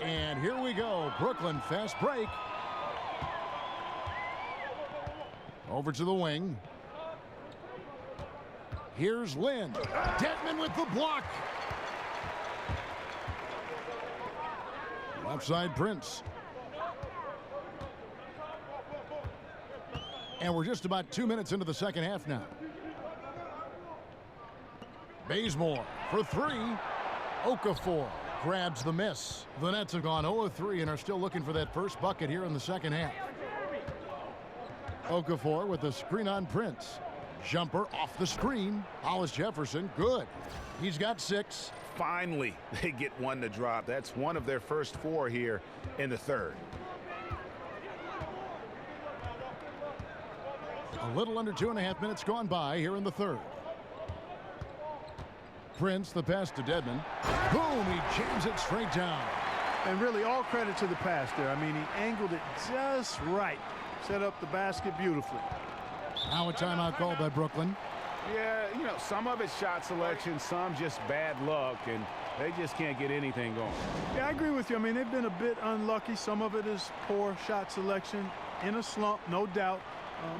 And here we go. Brooklyn fast break. Over to the wing. Here's Lynn. Dedmon with the block. Left side Prince. And we're just about 2 minutes into the second half now. Bazemore for 3. Okafor grabs the miss. The Nets have gone 0-3 and are still looking for that first bucket here in the second half. Okafor with the screen on Prince. Jumper off the screen. Hollis Jefferson, good. He's got 6. Finally, they get one to drop. That's one of their first 4 here in the third. A little under 2.5 minutes gone by here in the third. Prince, the pass to Dedmon. Boom, he jams it straight down. And really all credit to the pass there. I mean, he angled it just right. Set up the basket beautifully. Now a timeout called by Brooklyn. Yeah, you know, some of it's shot selection, some just bad luck, and they just can't get anything going. Yeah, I agree with you. I mean, they've been a bit unlucky. Some of it is poor shot selection, in a slump, no doubt.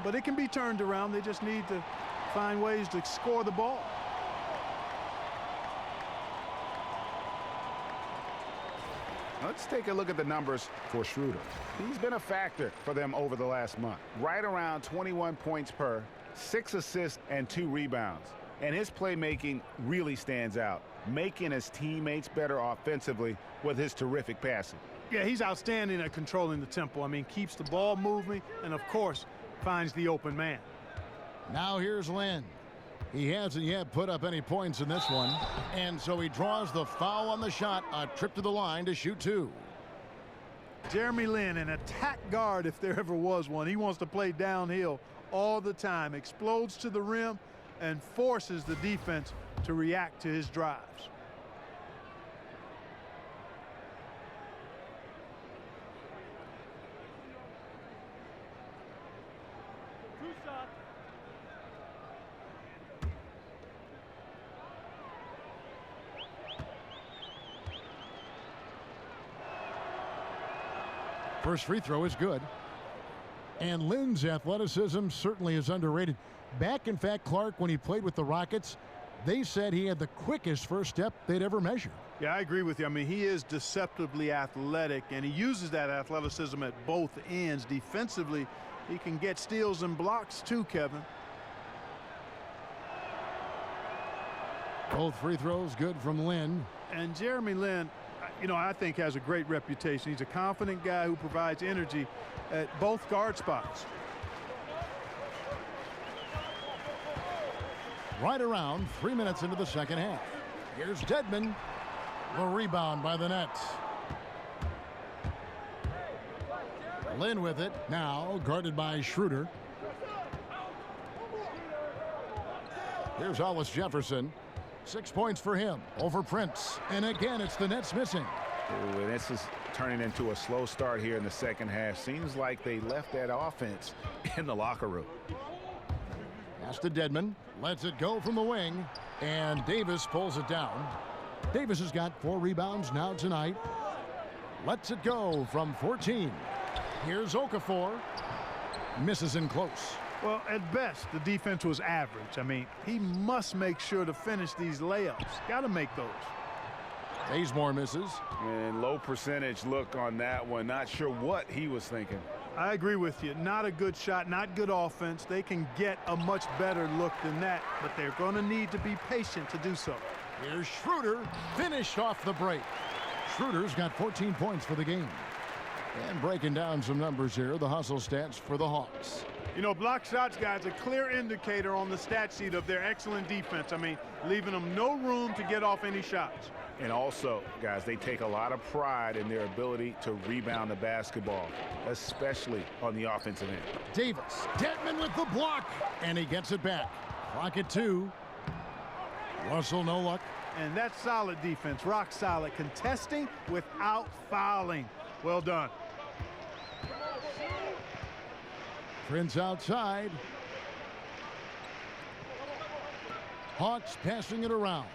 But it can be turned around. They just need to find ways to score the ball. Let's take a look at the numbers for Schroeder. He's been a factor for them over the last month. Right around 21 points per, 6 assists, and 2 rebounds. And his playmaking really stands out, making his teammates better offensively with his terrific passing. Yeah, he's outstanding at controlling the tempo. I mean, keeps the ball moving and, of course, finds the open man. Now here's Lynn. He hasn't yet put up any points in this one. And so he draws the foul on the shot. A trip to the line to shoot 2. Jeremy Lin, an attack guard if there ever was one. He wants to play downhill all the time. Explodes to the rim and forces the defense to react to his drives. First free throw is good. And Lynn's athleticism certainly is underrated. Back, in fact, Clark, when he played with the Rockets, they said he had the quickest first step they'd ever measured. Yeah, I agree with you. I mean, he is deceptively athletic, and he uses that athleticism at both ends. Defensively, he can get steals and blocks too, Kevin. Both free throws good from Lynn. And Jeremy Lin, you know, I think has a great reputation. He's a confident guy who provides energy at both guard spots. Right around 3 minutes into the second half. Here's Dedmon. The rebound by the Nets. Lynn with it. Now guarded by Schroeder. Here's Hollis Jefferson. 6 points for him over Prince. And again, it's the Nets missing. Ooh, and this is turning into a slow start here in the second half. Seems like they left that offense in the locker room. Pass to Dedmon. Lets it go from the wing. And Davis pulls it down. Davis has got 4 rebounds now tonight. Lets it go from 14. Here's Okafor. Misses in close. Well, at best, the defense was average. I mean, he must make sure to finish these layups. Got to make those. Bazemore misses. And low percentage look on that one. Not sure what he was thinking. I agree with you. Not a good shot, not good offense. They can get a much better look than that, but they're going to need to be patient to do so. Here's Schroeder, finished off the break. Schroeder's got 14 points for the game. And breaking down some numbers here, the hustle stats for the Hawks. You know, block shots, guys, a clear indicator on the stat sheet of their excellent defense. I mean, leaving them no room to get off any shots. And also, guys, they take a lot of pride in their ability to rebound the basketball, especially on the offensive end. Davis, Dedmon with the block, and he gets it back. Clock at 2. Russell, no luck. And that's solid defense, rock solid, contesting without fouling. Well done. Prince outside. Hawks passing it around.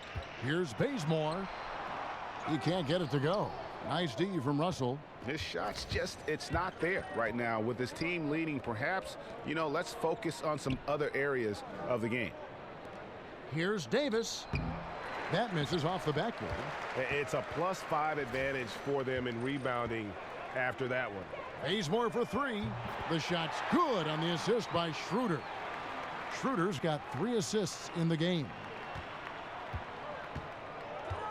Here's Bazemore. He can't get it to go. Nice D from Russell. His shot's just, it's not there right now. With his team leading, perhaps, you know, let's focus on some other areas of the game. Here's Davis. That misses off the backboard. It's a +5 advantage for them in rebounding after that one. Bazemore for 3. The shot's good on the assist by Schroeder. Schroeder's got 3 assists in the game.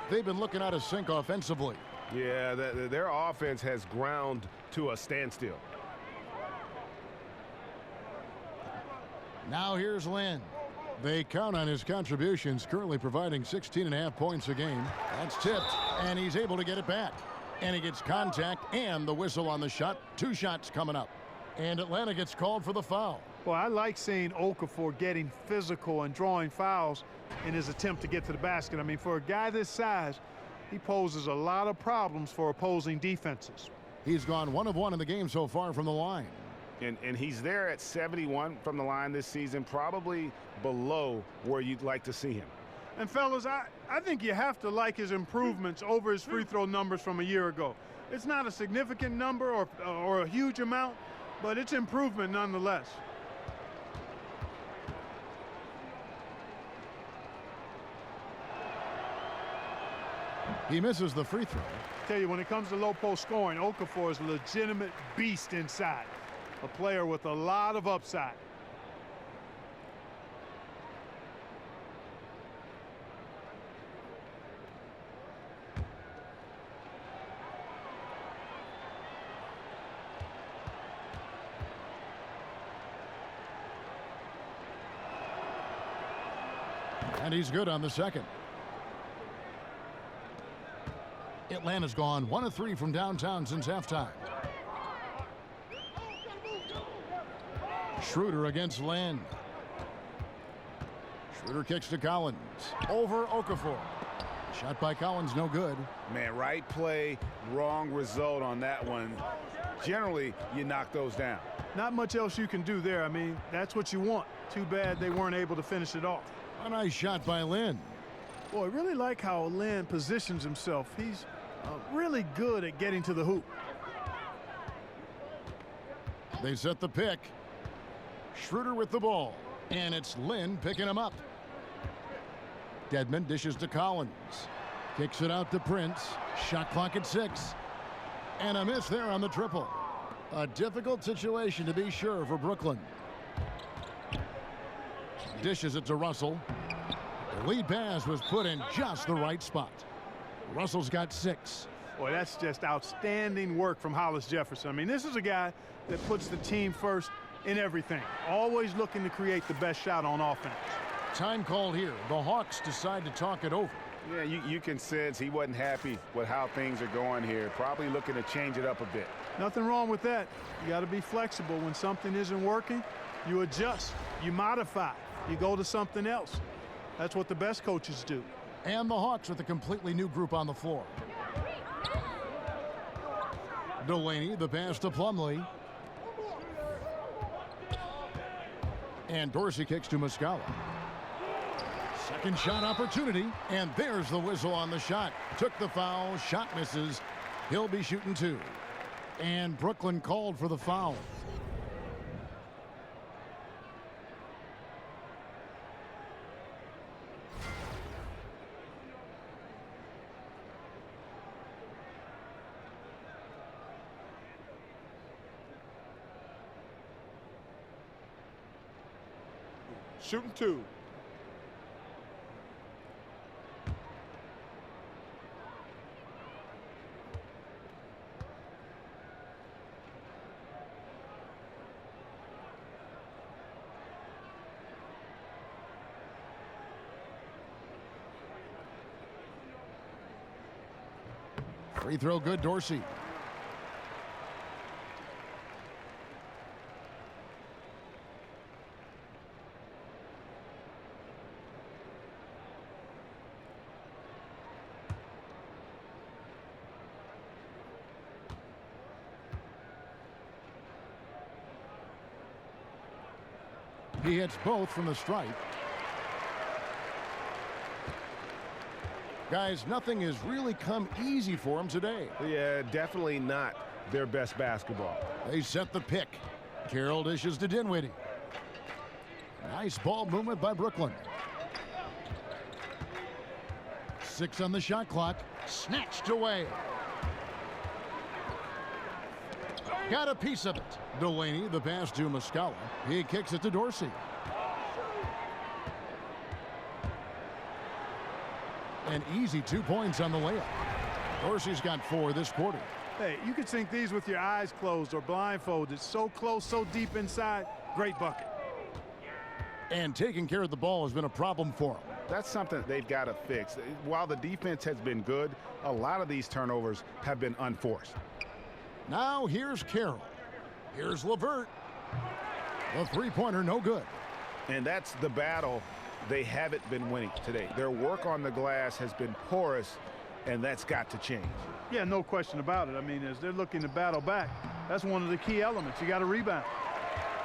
They've been looking out of sync offensively. Yeah, their offense has ground to a standstill. Now here's Lynn. They count on his contributions, currently providing 16.5 points a game. That's tipped, and he's able to get it back. And he gets contact and the whistle on the shot. 2 shots coming up. And Atlanta gets called for the foul. Well, I like seeing Okafor getting physical and drawing fouls in his attempt to get to the basket. I mean, for a guy this size, he poses a lot of problems for opposing defenses. He's gone 1 of 1 in the game so far from the line. And he's there at 71 from the line this season, probably below where you'd like to see him. And fellas, I think you have to like his improvements over his free throw numbers from a year ago. It's not a significant number or a huge amount, but it's improvement nonetheless. He misses the free throw. Tell you, when it comes to low post scoring, Okafor is a legitimate beast inside. A player with a lot of upside. And he's good on the second. Atlanta's gone 1 of 3 from downtown since halftime. Schroeder against Lynn. Schroeder kicks to Collins. Over Okafor. Shot by Collins, no good. Man, right play, wrong result on that one. Generally, you knock those down. Not much else you can do there. I mean, that's what you want. Too bad they weren't able to finish it off. A nice shot by Lynn. Boy, I really like how Lynn positions himself. He's really good at getting to the hoop. They set the pick. Schroeder with the ball. And it's Lynn picking him up. Dedmon dishes to Collins. Kicks it out to Prince. Shot clock at 6. And a miss there on the triple. A difficult situation to be sure for Brooklyn. Dishes it to Russell. The lead pass was put in just the right spot. Russell's got 6. Boy, that's just outstanding work from Hollis Jefferson. I mean, this is a guy that puts the team first in everything. Always looking to create the best shot on offense. Time called here. The Hawks decide to talk it over. Yeah, you can sense he wasn't happy with how things are going here. Probably looking to change it up a bit. Nothing wrong with that. You got to be flexible. When something isn't working, you adjust, you modify, you go to something else. That's what the best coaches do. And the Hawks with a completely new group on the floor. Delaney, the pass to Plumlee. And Dorsey kicks to Muscala. Second shot opportunity, and there's the whistle on the shot. Took the foul, shot misses. He'll be shooting 2. And Brooklyn called for the foul. Shooting 2. Free throw good, Dorsey. He hits both from the stripe. Guys, nothing has really come easy for him today. Yeah, definitely not their best basketball. They set the pick. Carroll dishes to Dinwiddie. Nice ball movement by Brooklyn. 6 on the shot clock. Snatched away. Got a piece of it. Delaney, the pass to Muscala. He kicks it to Dorsey. An easy 2 points on the layup. Dorsey's got 4 this quarter. Hey, you could sink these with your eyes closed or blindfolded. So close, so deep inside. Great bucket. And taking care of the ball has been a problem for him. That's something they've got to fix. While the defense has been good, a lot of these turnovers have been unforced. Now here's Carroll. Here's LeVert. The three-pointer no good. And that's the battle they haven't been winning today. Their work on the glass has been porous, and that's got to change. Yeah, no question about it. I mean, as they're looking to battle back, that's one of the key elements. You got to rebound.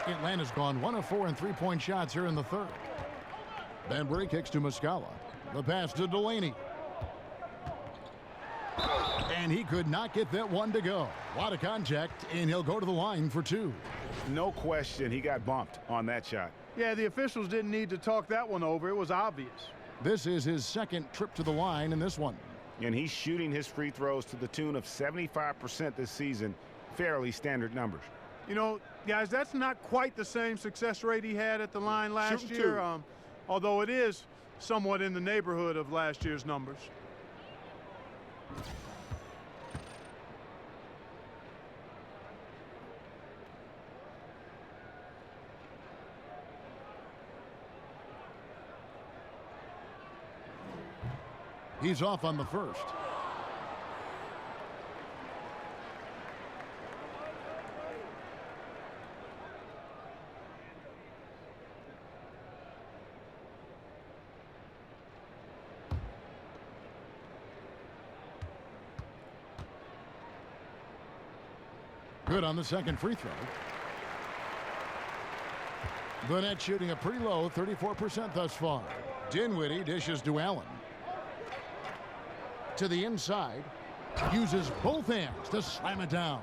Atlanta's gone 1 of 4 in three-point shots here in the third. Banbury kicks to Muscala. The pass to Delaney. And he could not get that one to go. A lot of contact, and he'll go to the line for 2. No question he got bumped on that shot. Yeah, the officials didn't need to talk that one over. It was obvious. This is his second trip to the line in this one. And he's shooting his free throws to the tune of 75% this season. Fairly standard numbers. You know, guys, that's not quite the same success rate he had at the line last year, although it is somewhat in the neighborhood of last year's numbers. He's off on the first. Good on the second free throw. The net shooting a pretty low 34% thus far. Dinwiddie dishes to Allen. To the inside. Uses both hands to slam it down.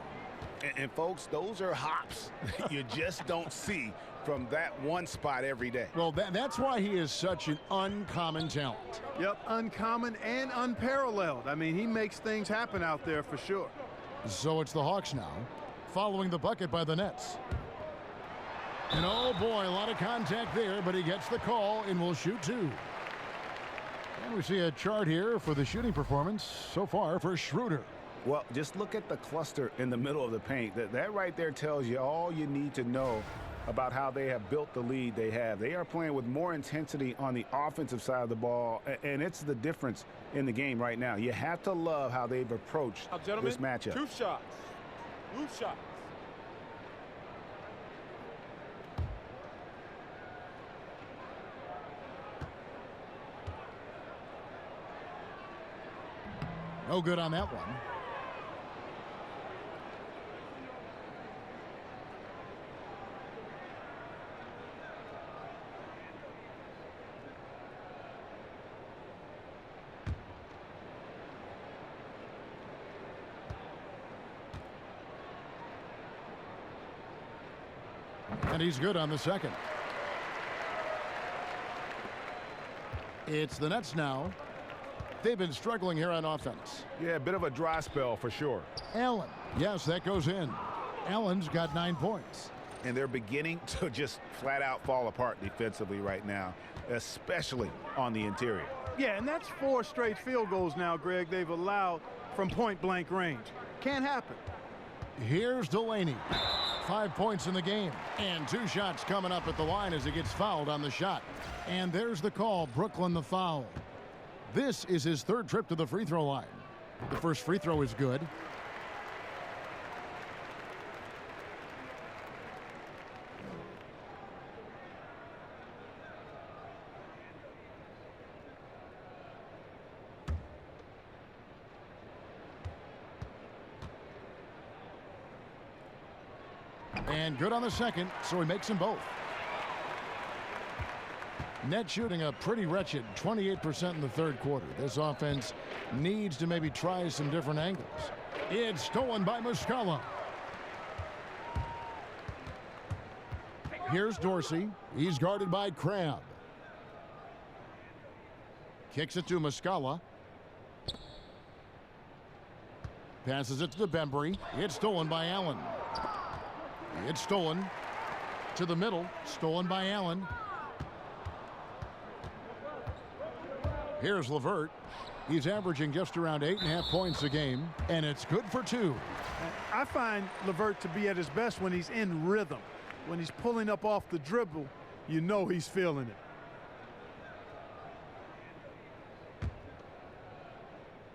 And folks, those are hops you just don't see from that one spot every day. Well, that's why he is such an uncommon talent. Yep, uncommon and unparalleled. I mean, he makes things happen out there for sure. So it's the Hawks now, following the bucket by the Nets. And oh boy, a lot of contact there, but he gets the call and will shoot two. And we see a chart here for the shooting performance so far for Schroeder. Well, just look at the cluster in the middle of the paint. That right there tells you all you need to know about how they have built the lead they have. They are playing with more intensity on the offensive side of the ball, and it's the difference in the game right now. You have to love how they've approached this matchup. 2 shots. 2 shots. No good on that one. And he's good on the second. It's the Nets now. They've been struggling here on offense. Yeah, a bit of a dry spell for sure. Allen. Yes, that goes in. Allen's got 9 points. And they're beginning to just flat out fall apart defensively right now, especially on the interior. Yeah, and that's 4 straight field goals now, Greg, they've allowed from point-blank range. Can't happen. Here's Delaney. 5 points in the game. And 2 shots coming up at the line as he gets fouled on the shot. And there's the call. Brooklyn the foul. This is his 3rd trip to the free throw line. The first free throw is good. And good on the second, so he makes them both. Net shooting a pretty wretched 28% in the 3rd quarter. This offense needs to maybe try some different angles. It's stolen by Muscala. Here's Dorsey. He's guarded by Crabbe. Kicks it to Muscala. Passes it to Bembry. It's stolen by Allen. It's stolen to the middle. Stolen by Allen. Here's LeVert. He's averaging just around 8.5 points a game, and it's good for 2. I find LeVert to be at his best when he's in rhythm. When he's pulling up off the dribble, you know he's feeling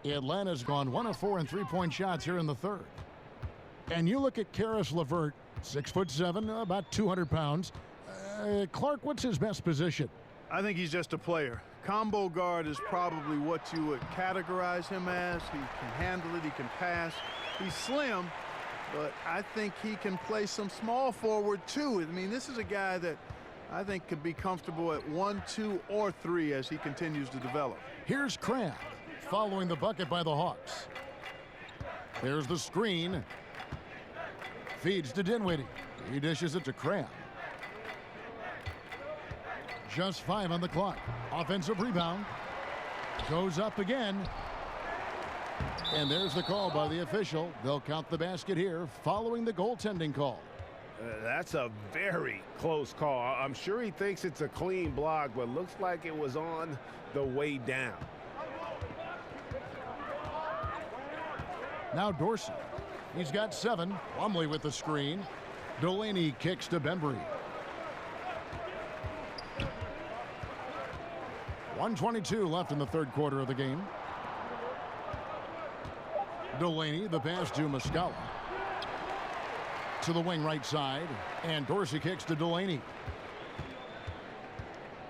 it. Atlanta's gone 1 of 4 in 3-point shots here in the 3rd. And you look at Karis LeVert, 6'7", about 200 pounds. Clark, what's his best position? I think he's just a player. Combo guard is probably what you would categorize him as. He can handle it, he can pass. He's slim, but I think he can play some small forward too. I mean, this is a guy that I think could be comfortable at 1, 2, or 3 as he continues to develop. Here's Crabbe following the bucket by the Hawks. There's the screen. Feeds to Dinwiddie. He dishes it to Crabbe. Just 5 on the clock. Offensive rebound. Goes up again. And there's the call by the official. They'll count the basket here following the goaltending call. That's a very close call. I'm sure he thinks it's a clean block, but looks like it was on the way down. Now Dorsey. He's got 7. Plumlee with the screen. Delaney kicks to Bembry. 1:22 left in the 3rd quarter of the game. Delaney, the pass to Muscala. To the wing right side. And Dorsey kicks to Delaney.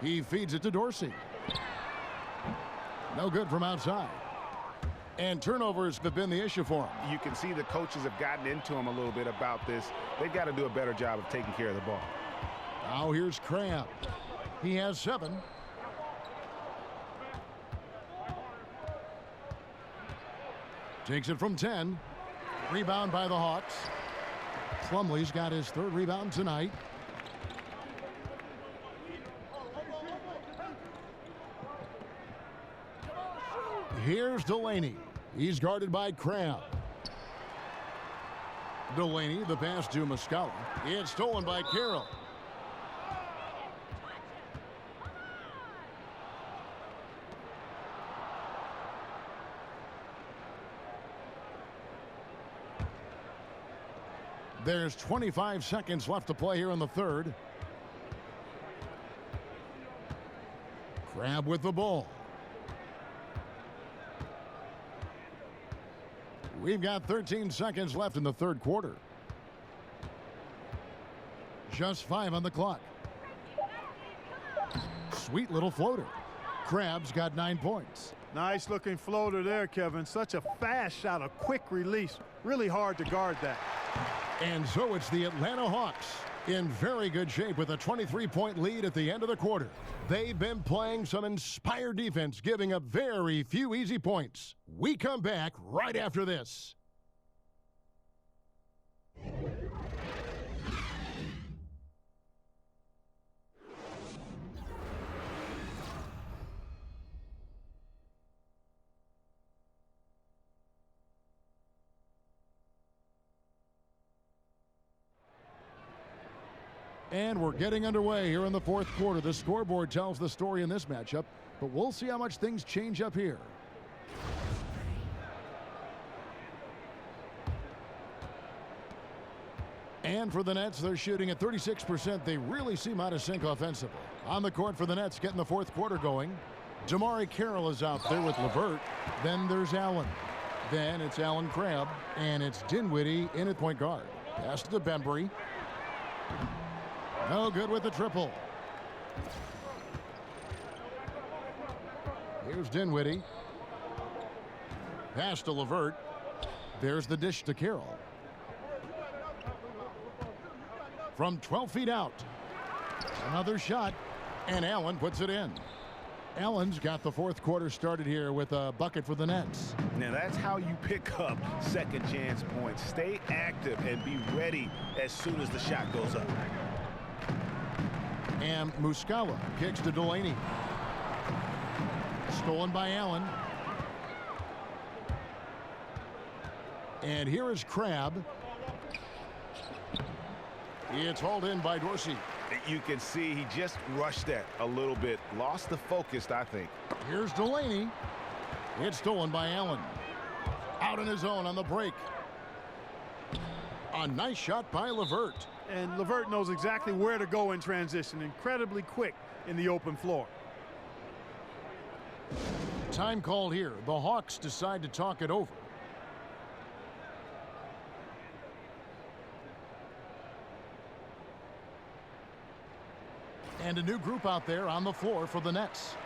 He feeds it to Dorsey. No good from outside. And turnovers have been the issue for him. You can see the coaches have gotten into him a little bit about this. They've got to do a better job of taking care of the ball. Now here's Crabbe. He has 7. Takes it from 10. Rebound by the Hawks. Plumlee's got his 3rd rebound tonight. Here's Delaney. He's guarded by Crabb. Delaney, the pass to Muscala. It's stolen by Carroll. There's 25 seconds left to play here in the 3rd. Crabb with the ball. We've got 13 seconds left in the 3rd quarter. Just 5 on the clock. Sweet little floater. Crabb's got 9 points. Nice looking floater there, Kevin. Such a fast shot, a quick release. Really hard to guard that. And so it's the Atlanta Hawks in very good shape with a 23-point lead at the end of the quarter. They've been playing some inspired defense, giving up very few easy points. We come back right after this. And we're getting underway here in the 4th quarter. The scoreboard tells the story in this matchup, but we'll see how much things change up here. And for the Nets, they're shooting at 36%. They really seem out of sync offensively. On the court for the Nets, getting the 4th quarter going. Damari Carroll is out there with LeVert. Then there's Allen. Then it's Allen Crabb, and it's Dinwiddie in at point guard. Pass to Bembry. No good with the triple. Here's Dinwiddie. Pass to LeVert. There's the dish to Carroll. From 12 feet out. Another shot, and Allen puts it in. Allen's got the 4th quarter started here with a bucket for the Nets. Now that's how you pick up second chance points. Stay active and be ready as soon as the shot goes up. And Muscala kicks to Delaney. Stolen by Allen. And here is Crabb. It's hauled in by Dorsey. You can see he just rushed that a little bit. Lost the focus, I think. Here's Delaney. It's stolen by Allen. Out on his own on the break. A nice shot by LeVert. And LeVert knows exactly where to go in transition. Incredibly quick in the open floor. Time called here. The Hawks decide to talk it over. And a new group out there on the floor for the Nets.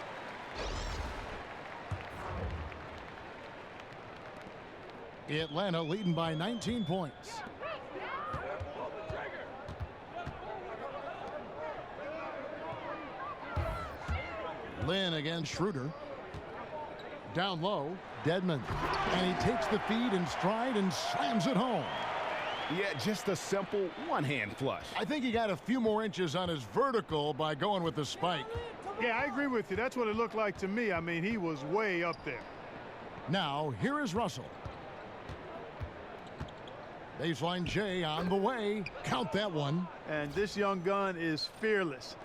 Atlanta leading by 19 points. Lynn against Schroeder. Down low, Dedmon. And he takes the feed in stride and slams it home. Yeah, just a simple one-hand flush. I think he got a few more inches on his vertical by going with the spike. Yeah, I agree with you. That's what it looked like to me. I mean, he was way up there. Now, here is Russell. Baseline J on the way. Count that one. And this young gun is fearless.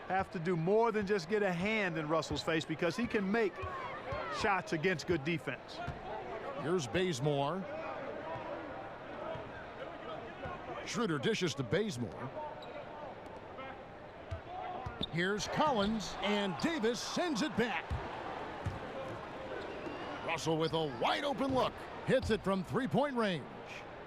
Have to do more than just get a hand in Russell's face because he can make shots against good defense. Here's Bazemore. Schroeder dishes to Bazemore. Here's Collins, and Davis sends it back. Russell with a wide open look. Hits it from three-point range.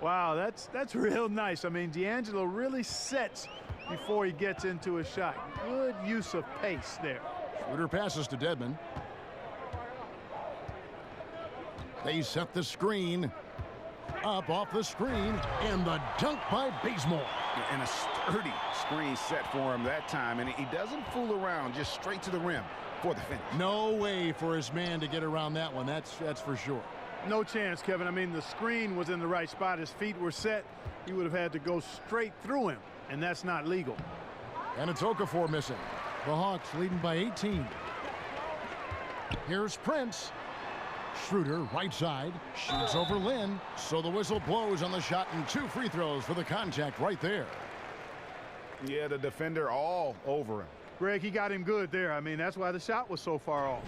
Wow, that's real nice. I mean, D'Angelo really sets before he gets into a shot. Good use of pace there. Schroeder passes to Dedmon. They set the screen. Up off the screen, and the dunk by Bazemore. And a sturdy screen set for him that time, and he doesn't fool around, just straight to the rim for the finish. No way for his man to get around that one. That's for sure. No chance, Kevin. I mean, the screen was in the right spot. His feet were set. he would have had to go straight through him, and that's not legal. And it's Okafor missing. The Hawks leading by 18. Here's Prince. Schroeder, right side, shoots over Lynn. So the whistle blows on the shot and 2 free throws for the contact right there. Yeah, the defender all over him. Greg, he got him good there. I mean, that's why the shot was so far off.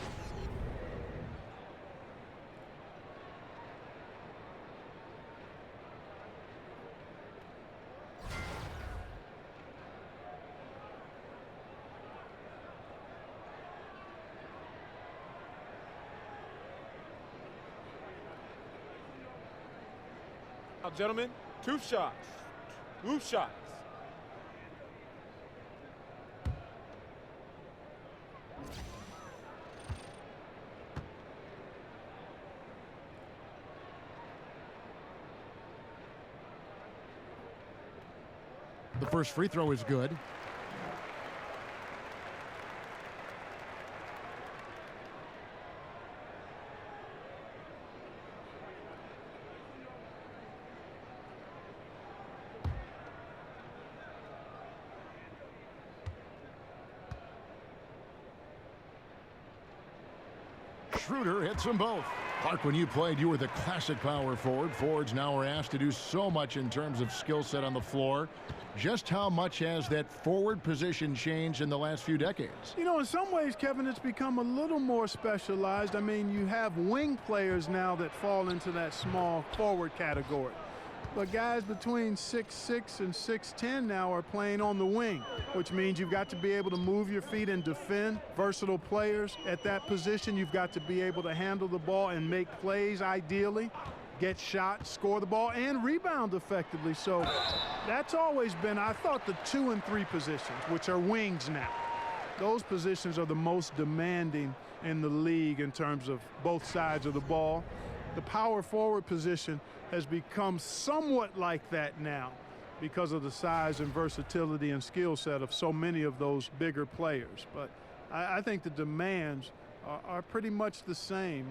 Now, gentlemen, 2 shots. 2 shots. The first free throw is good. Schroeder hits them both. Clark, when you played, you were the classic power forward. Forwards now are asked to do so much in terms of skill set on the floor. Just how much has that forward position changed in the last few decades? You know, in some ways, Kevin, it's become a little more specialized. I mean, you have wing players now that fall into that small forward category. But guys between 6'6" and 6'10" now are playing on the wing, which means you've got to be able to move your feet and defend. Versatile players at that position. You've got to be able to handle the ball and make plays ideally, get shots, score the ball, and rebound effectively. So that's always been, I thought, the 2 and 3 positions, which are wings now. Those positions are the most demanding in the league in terms of both sides of the ball. The power forward position has become somewhat like that now because of the size and versatility and skill set of so many of those bigger players. But I think the demands are pretty much the same.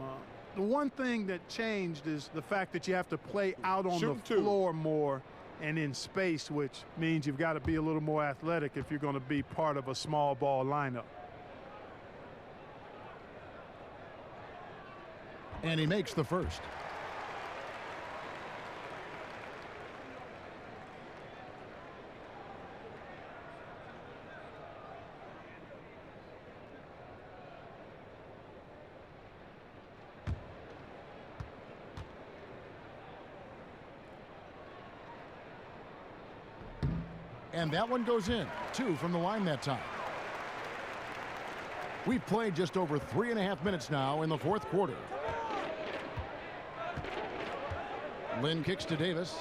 The one thing that changed is the fact that you have to play out on the floor more and in space, which means you've got to be a little more athletic if you're going to be part of a small ball lineup. And he makes the first. And that one goes in. 2 from the line that time. We've played just over 3.5 minutes now in the 4th quarter. Lynn kicks to Davis.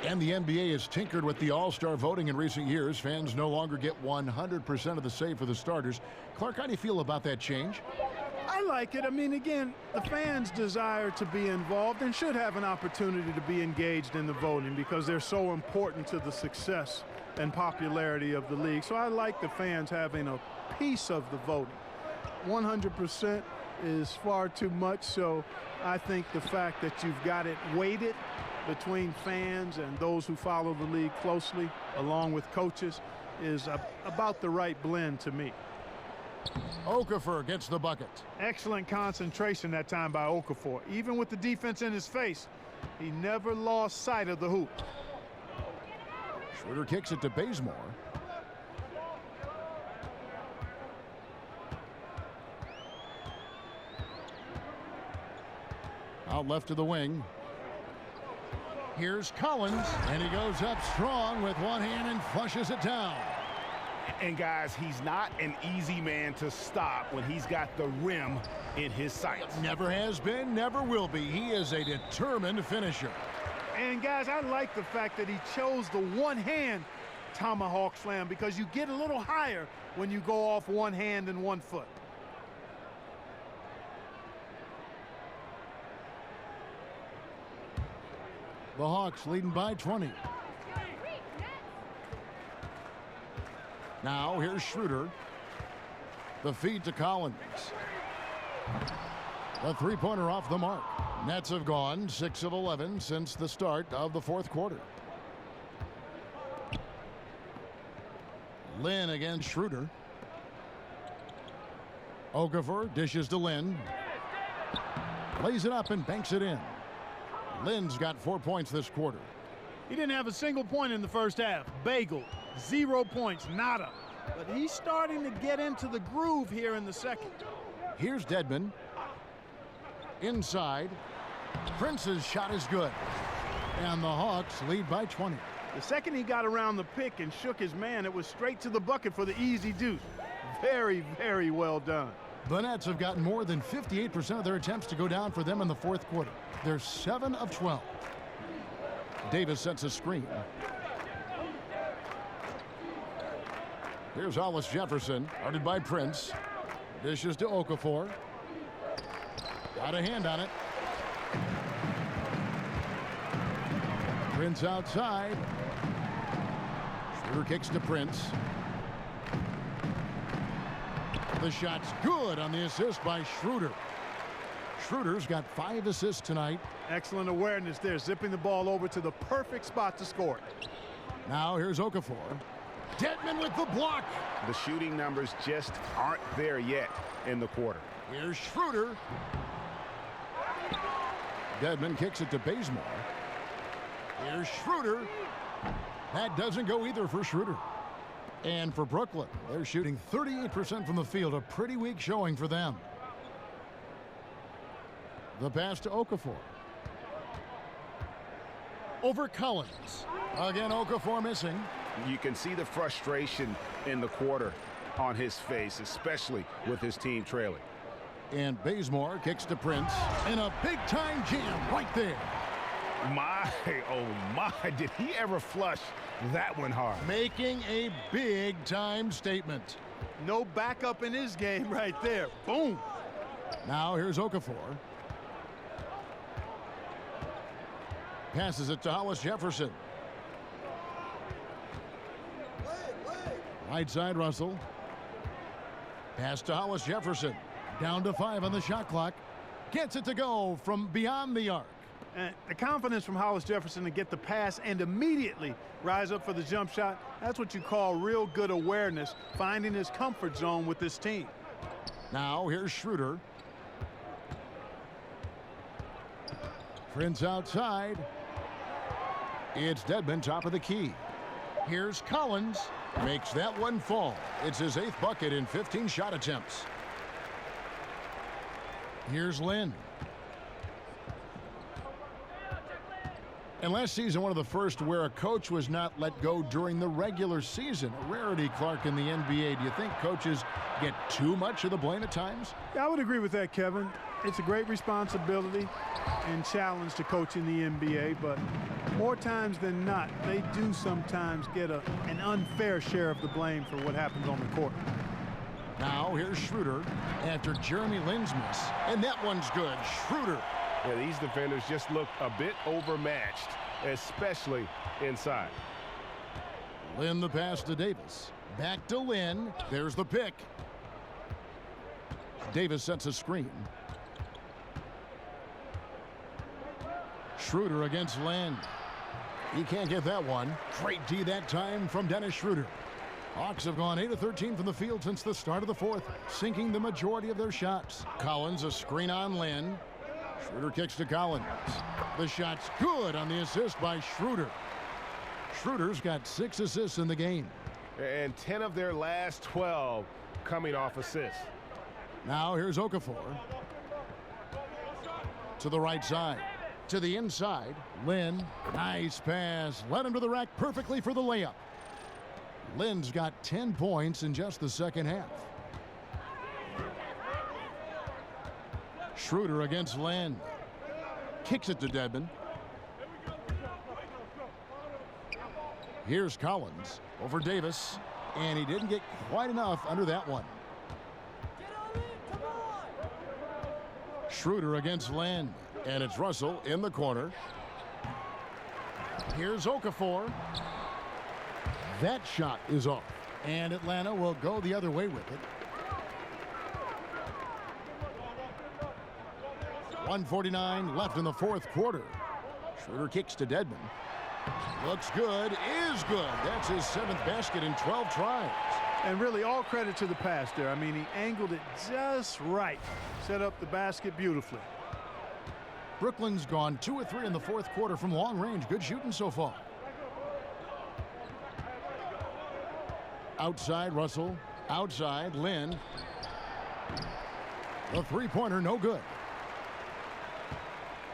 And the NBA has tinkered with the All-Star voting in recent years. Fans no longer get 100% of the say for the starters. Clark, how do you feel about that change? I like it. I mean, again, the fans desire to be involved and should have an opportunity to be engaged in the voting because they're so important to the success and popularity of the league. So I like the fans having a piece of the voting. 100% is far too much, so I think the fact that you've got it weighted between fans and those who follow the league closely, along with coaches, is about the right blend to me. Okafor gets the bucket. Excellent concentration that time by Okafor. Even with the defense in his face, he never lost sight of the hoop. Schroeder kicks it to Bazemore. Out left to the wing. Here's Collins, and he goes up strong with one hand and flushes it down. And guys, he's not an easy man to stop when he's got the rim in his sights. Never has been, never will be. He is a determined finisher. And guys, I like the fact that he chose the one-hand tomahawk slam because you get a little higher when you go off one hand and 1 foot. The Hawks leading by 20. Now here's Schroeder. The feed to Collins. The three-pointer off the mark. Nets have gone 6 of 11 since the start of the fourth quarter. Lynn against Schroeder. Okafor dishes to Lynn. Lays it up and banks it in. Lynn's got 4 points this quarter. He didn't have a single point in the first half. Bagel, 0 points, nada. But he's starting to get into the groove here in the second. Here's Dedmon. Inside. Prince's shot is good. And the Hawks lead by 20. The second he got around the pick and shook his man, it was straight to the bucket for the easy deuce. Very, very well done. The Nets have gotten more than 58% of their attempts to go down for them in the fourth quarter. They're 7 of 12. Davis sets a screen. Here's Hollis Jefferson, guarded by Prince. Dishes to Okafor. Got a hand on it. Prince outside. Schroeder kicks to Prince. The shot's good on the assist by Schroeder. Schroeder's got 5 assists tonight. Excellent awareness there, zipping the ball over to the perfect spot to score it. Now here's Okafor. Dedmon with the block. The shooting numbers just aren't there yet in the quarter. Here's Schroeder. Dedmon kicks it to Bazemore. Here's Schroeder. That doesn't go either for Schroeder. And for Brooklyn, they're shooting 38% from the field, a pretty weak showing for them. The pass to Okafor. Over Collins. Again, Okafor missing. You can see the frustration in the quarter on his face, especially with his team trailing. And Bazemore kicks to Prince. And a big-time jam right there. My, oh my, did he ever flush that one hard? Making a big-time statement. No backup in his game right there. Boom. Now here's Okafor. Passes it to Hollis Jefferson. Right side, Russell. Pass to Hollis Jefferson. Down to 5 on the shot clock. Gets it to go from beyond the arc. And the confidence from Hollis Jefferson to get the pass and immediately rise up for the jump shot, that's what you call real good awareness, finding his comfort zone with this team. Now here's Schroeder. Prince outside. It's Dedmon, top of the key. Here's Collins. Makes that one fall. It's his 8th bucket in 15 shot attempts. Here's Lynn. And last season, one of the first where a coach was not let go during the regular season. A rarity, Clark, in the NBA. Do you think coaches get too much of the blame at times? Yeah, I would agree with that, Kevin. It's a great responsibility and challenge to coach in the NBA, but more times than not, they do sometimes get an unfair share of the blame for what happens on the court. Now here's Schroeder after Jeremy Lin's miss. And that one's good. Schroeder. Yeah, these defenders just look a bit overmatched, especially inside. Lynn the pass to Davis. Back to Lynn. There's the pick. Davis sets a screen. Schroeder against Lynn. He can't get that one. Great D that time from Dennis Schroeder. Hawks have gone 8 of 13 from the field since the start of the fourth, sinking the majority of their shots. Collins a screen on Lynn. Schroeder kicks to Collins. The shot's good on the assist by Schroeder. Schroeder's got 6 assists in the game. And 10 of their last 12 coming off assists. Now here's Okafor. To the right side. To the inside. Lynn. Nice pass. Led him to the rack perfectly for the layup. Lynn's got 10 points in just the second half. Schroeder against Lynn. Kicks it to Dedmon. Here's Collins over Davis. And he didn't get quite enough under that one. Schroeder against Lynn. And it's Russell in the corner. Here's Okafor. That shot is off. And Atlanta will go the other way with it. 1:49 left in the fourth quarter. Schroeder kicks to Dedmon. Looks good, is good. That's his 7th basket in 12 tries. And really all credit to the pass there. I mean, he angled it just right. Set up the basket beautifully. Brooklyn's gone 2 of 3 in the fourth quarter from long range. Good shooting so far. Outside Russell. Outside Lynn. The three-pointer no good.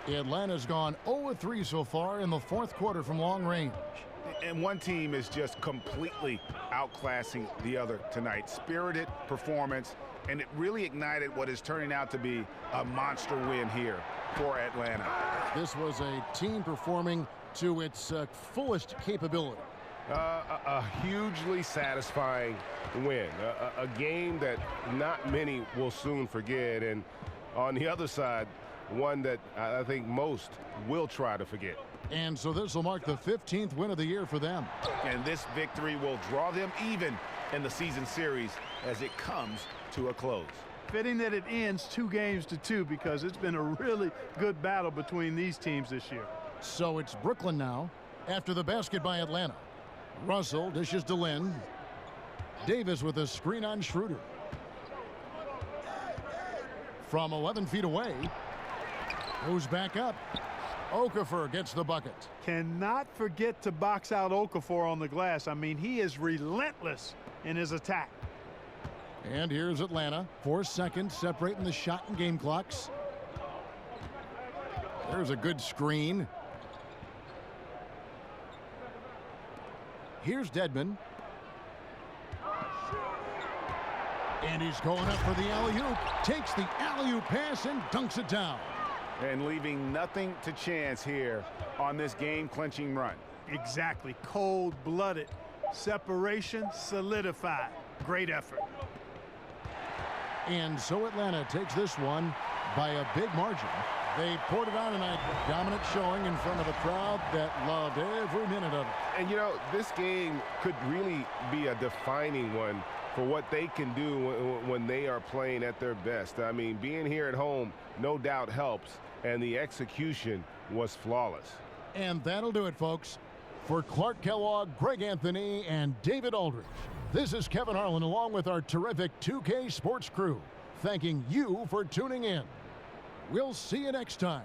Atlanta's gone 0 of 3 so far in the fourth quarter from long range. And one team is just completely outclassing the other tonight. Spirited performance, and it really ignited what is turning out to be a monster win here for Atlanta. This was a team performing to its fullest capability. A hugely satisfying win. A game that not many will soon forget. And on the other side, one that I think most will try to forget. And so this will mark the 15th win of the year for them. And this victory will draw them even in the season series as it comes to a close. Fitting that it ends 2-2 because it's been a really good battle between these teams this year. So it's Brooklyn now after the basket by Atlanta. Russell dishes to Lynn. Davis with a screen on Schroeder. From 11 feet away. Goes back up. Okafor gets the bucket. Cannot forget to box out Okafor on the glass. I mean, he is relentless in his attack. And here's Atlanta. 4 seconds separating the shot and game clocks. There's a good screen. Here's Dedmon. And he's going up for the alley-oop. Takes the alley-oop pass and dunks it down. And leaving nothing to chance here on this game-clinching run. Exactly. Cold-blooded. Separation solidified. Great effort. And so Atlanta takes this one by a big margin. They poured it on tonight. Dominant showing in front of a crowd that loved every minute of it. And, you know, this game could really be a defining one for what they can do when they are playing at their best. I mean, being here at home no doubt helps, and the execution was flawless. And that'll do it, folks. For Clark Kellogg, Greg Anthony, and David Aldridge, this is Kevin Harlan along with our terrific 2K Sports crew, thanking you for tuning in. We'll see you next time.